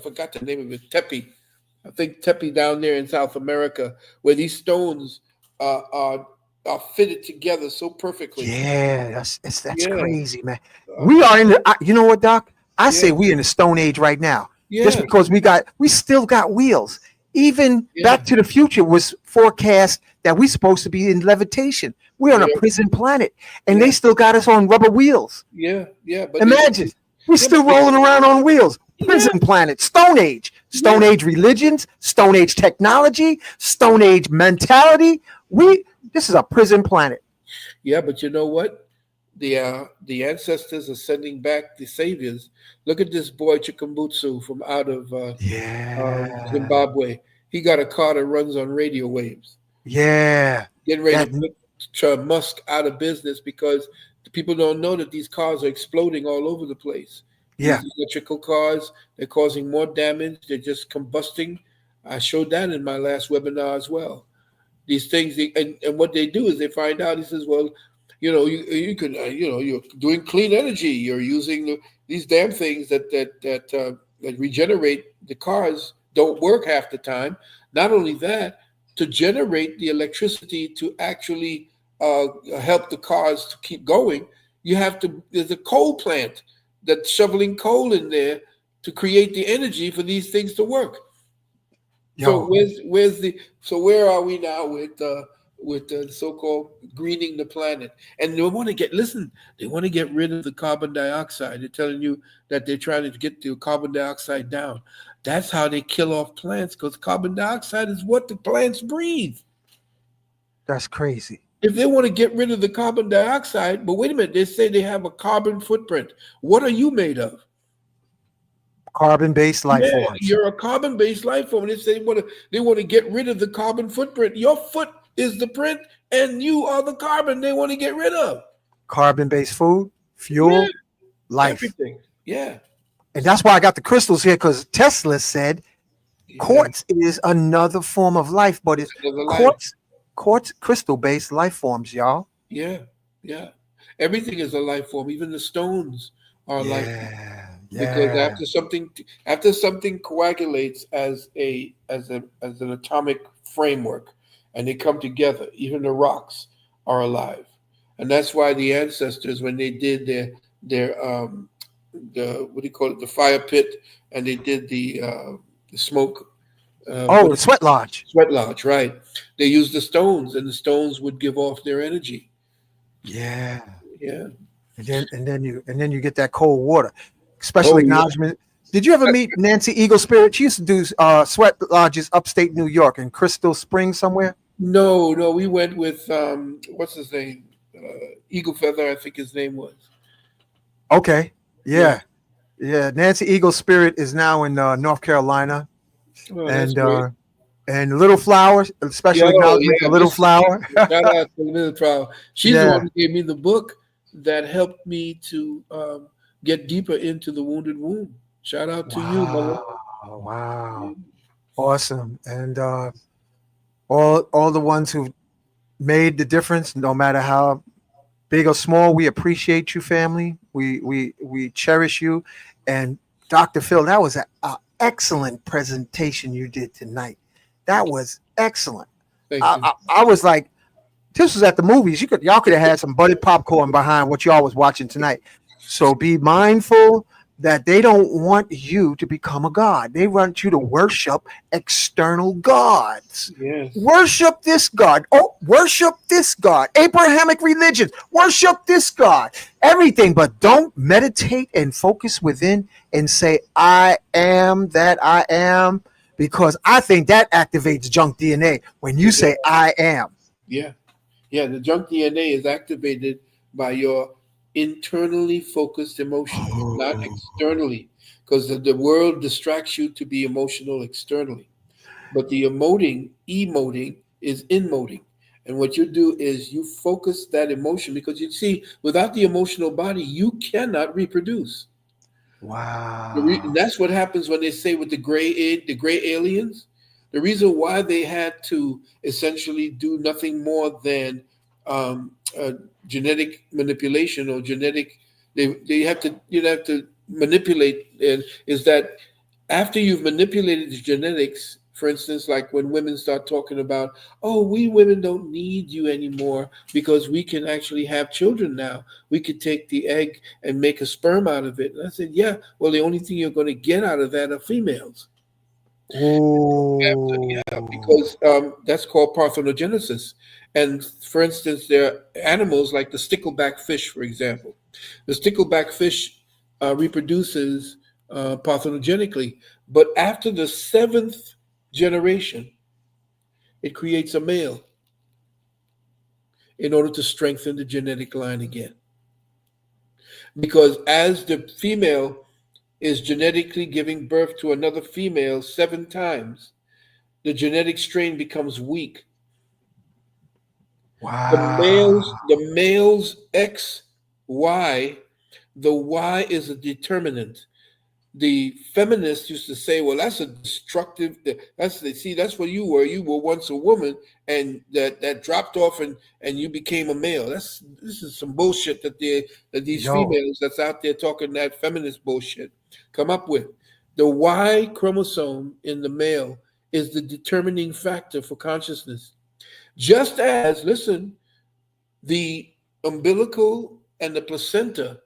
forgot the name of it, Tepe. I think Tepe down there in South America, where these stones are fitted together so perfectly.
Yeah, that's crazy, man. We are in the. You know what, Doc? I say we in the Stone Age right now. Just because we still got wheels. Even Back to the Future was forecast that we're supposed to be in levitation. We're on a prison planet, and they still got us on rubber wheels.
Yeah. But
Imagine, we're still rolling around on wheels. Prison planet, Stone Age. Stone Age religions, Stone Age technology, Stone Age mentality. This is a prison planet.
Yeah, but you know what? The ancestors are sending back the saviors. Look at this boy Chikumbutsu from out of Zimbabwe. He got a car that runs on radio waves.
Yeah.
Getting ready to put Musk out of business because the people don't know that these cars are exploding all over the place.
Yeah.
These electrical cars, they're causing more damage. They're just combusting. I showed that in my last webinar as well. These things, and what they do is they find out. He says, well, you can, you're doing clean energy. You're using these damn things that regenerate the cars don't work half the time. Not only that, to generate the electricity to actually help the cars to keep going, there's a coal plant that's shoveling coal in there to create the energy for these things to work. So where are we now with the so-called greening the planet? And they want to get rid of the carbon dioxide. They're telling you that they're trying to get the carbon dioxide down. That's how they kill off plants, because carbon dioxide is what the plants breathe.
That's crazy.
If they want to get rid of the carbon dioxide, but wait a minute, they say they have a carbon footprint. What are you made of?
Carbon-based life forms.
You're a carbon-based life form. And they want to get rid of the carbon footprint. Your foot is the print, and you are the carbon they want to get rid of.
Carbon-based food, fuel, life.
Everything. Yeah.
And that's why I got the crystals here, because Tesla said quartz is another form of life, but it's quartz crystal-based life forms, y'all.
Yeah. Everything is a life form. Even the stones are life forms. Because after something coagulates as an atomic framework, and they come together, even the rocks are alive, and that's why the ancestors, when they did their what do you call it, the fire pit, and they did the smoke.
The sweat lodge.
Sweat lodge, right? They used the stones, and the stones would give off their energy.
Yeah.
And
then you get that cold water. Special acknowledgement. Did you ever meet Nancy Eagle Spirit? She used to do sweat lodges upstate New York in Crystal Springs somewhere.
No, we went with what's his name? Eagle Feather, I think his name was.
Okay. Yeah. Nancy Eagle Spirit is now in North Carolina. And Little Flower, special acknowledgement to Little Flower.
Shout out to Little Flower. She's the one who gave me the book that helped me to get deeper into the wounded womb. Shout out to you, mother.
Wow. Awesome. And all the ones who made the difference, no matter how big or small, we appreciate you, family. We cherish you. And Dr. Phil, that was an excellent presentation you did tonight. That was excellent. I was like, this was at the movies. Y'all could have had some buttered popcorn behind what y'all was watching tonight. So be mindful that they don't want you to become a god. They want you to worship external gods.
Yes.
Worship this god. Oh, worship this god. Abrahamic religions. Worship this god. Everything, but don't meditate and focus within and say, I am that I am, because I think that activates junk DNA when you say I am.
Yeah. The junk DNA is activated by your internally focused emotions, not externally, because the world distracts you to be emotional externally. But the emoting is emoting. And what you do is you focus that emotion, because you see, without the emotional body, you cannot reproduce.
Wow.
That's what happens when they say with the gray aliens. The reason why they had to essentially do nothing more than genetic manipulation or you have to manipulate it, is that after you've manipulated the genetics, for instance, like when women start talking about, oh, we women don't need you anymore because we can actually have children now. We could take the egg and make a sperm out of it. And I said, yeah, well, the only thing you're going to get out of that are females.
Oh.
Because that's called parthenogenesis. And for instance, there are animals like the stickleback fish, for example. The stickleback fish reproduces parthenogenically, but after the seventh generation, it creates a male in order to strengthen the genetic line again. Because as the female is genetically giving birth to another female 7 times, the genetic strain becomes weak.
Wow.
The male's XY, the Y is a determinant. The feminists used to say, well, that's a destructive, that's what you were. You were once a woman, and that dropped off and you became a male. This is some bullshit that these females that's out there talking that feminist bullshit come up with. The Y chromosome in the male is the determining factor for consciousness. Just as, listen, the umbilical and the placenta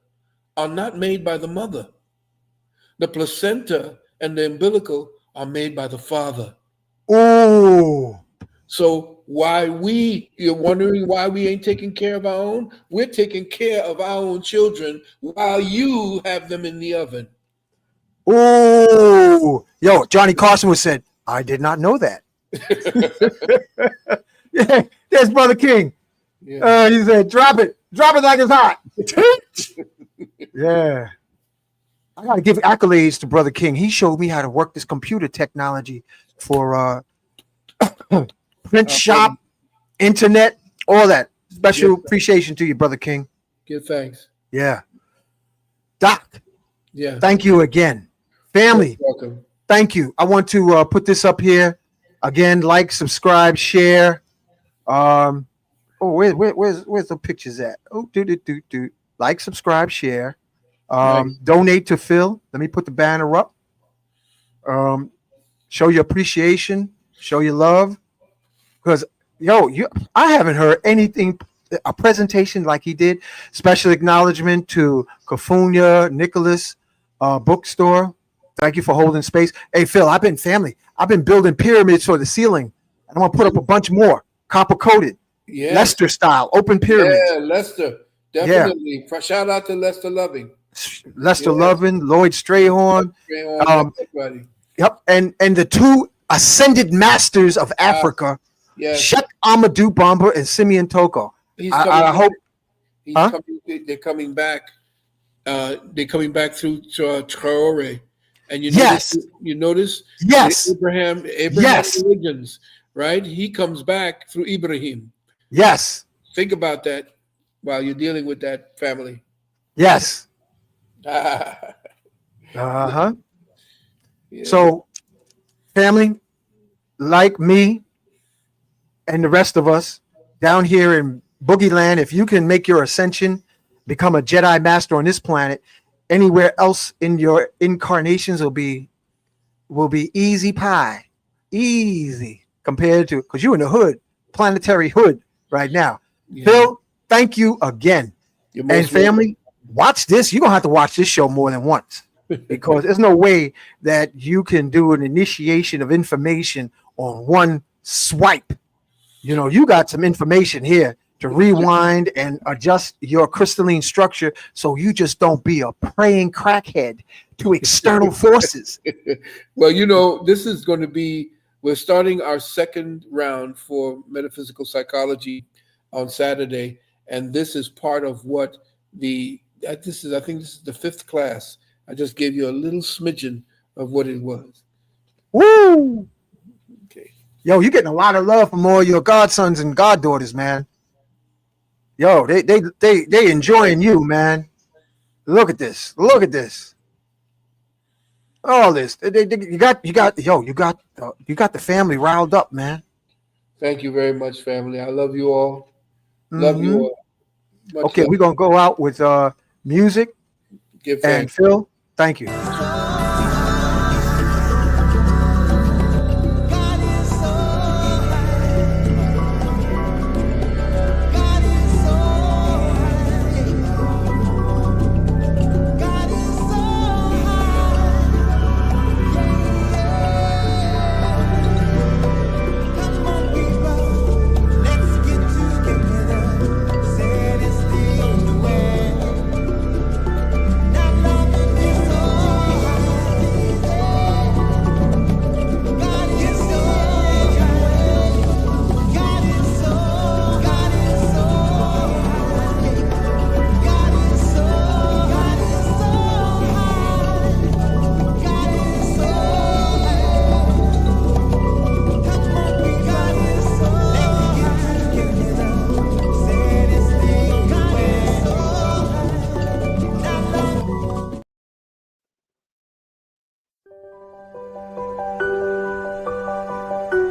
are not made by the mother. The placenta and the umbilical are made by the father.
Ooh.
So you're wondering why we ain't taking care of our own? We're taking care of our own children while you have them in the oven.
Ooh. Yo, Johnny Carson was said, I did not know that. Yeah, there's Brother King.
Yeah.
He said, drop it like it's hot. Yeah. I gotta give accolades to Brother King. He showed me how to work this computer technology for print shop, internet, all that. Special appreciation to you, Brother King.
Give thanks.
Yeah. Doc.
Yeah.
Thank you again. Family.
You're welcome.
Thank you. I want to put this up here again. Like, subscribe, share. Where's the pictures at? Oh, do. Like, subscribe, share.
Nice.
Donate to Phil. Let me put the banner up. Show your appreciation. Show your love. Because I haven't heard anything. A presentation like he did. Special acknowledgement to Kafunya Nicholas Bookstore. Thank you for holding space. Hey, Phil, I've been building pyramids for the ceiling. And I'm going to put up a bunch more. Copper coated.
Yeah.
Lester style. Open pyramids.
Yeah, Lester. Definitely. Yeah. Shout out to Lester Loving.
Lester Loving, Lloyd Strayhorn.
Everybody.
Yep. And the 2 ascended masters of Africa, Sheikh Amadou Bamba and Simeon Toko. I hope
they're coming back. They're coming back through Traore. And you notice Abraham religions, right? He comes back through Ibrahim.
Yes.
Think about that while you're dealing with that family.
Yes.
Yeah.
So, family, like me and the rest of us down here in Boogie Land, if you can make your ascension, become a Jedi Master on this planet, anywhere else in your incarnations will be easy pie. Easy compared to, because you're in the hood, planetary hood right now. Yeah. Phil, thank you again. And family, watch this. You're going to have to watch this show more than once because there's no way that you can do an initiation of information on one swipe. You got some information here to rewind and adjust your crystalline structure so you just don't be a praying crackhead to external forces.
Well, this is going to be, we're starting our second round for metaphysical psychology on Saturday. And this is part of what I think this is the 5th class. I just gave you a little smidgen of what it was.
Woo! Okay. Yo, you're getting a lot of love from all your godsons and goddaughters, man. Yo, they enjoying you, man. Look at this. All this. You got the family riled up, man.
Thank you very much, family. I love you all. Love you all.
Okay, we're gonna go out with music.
Give thanks.
And Phil, thank you.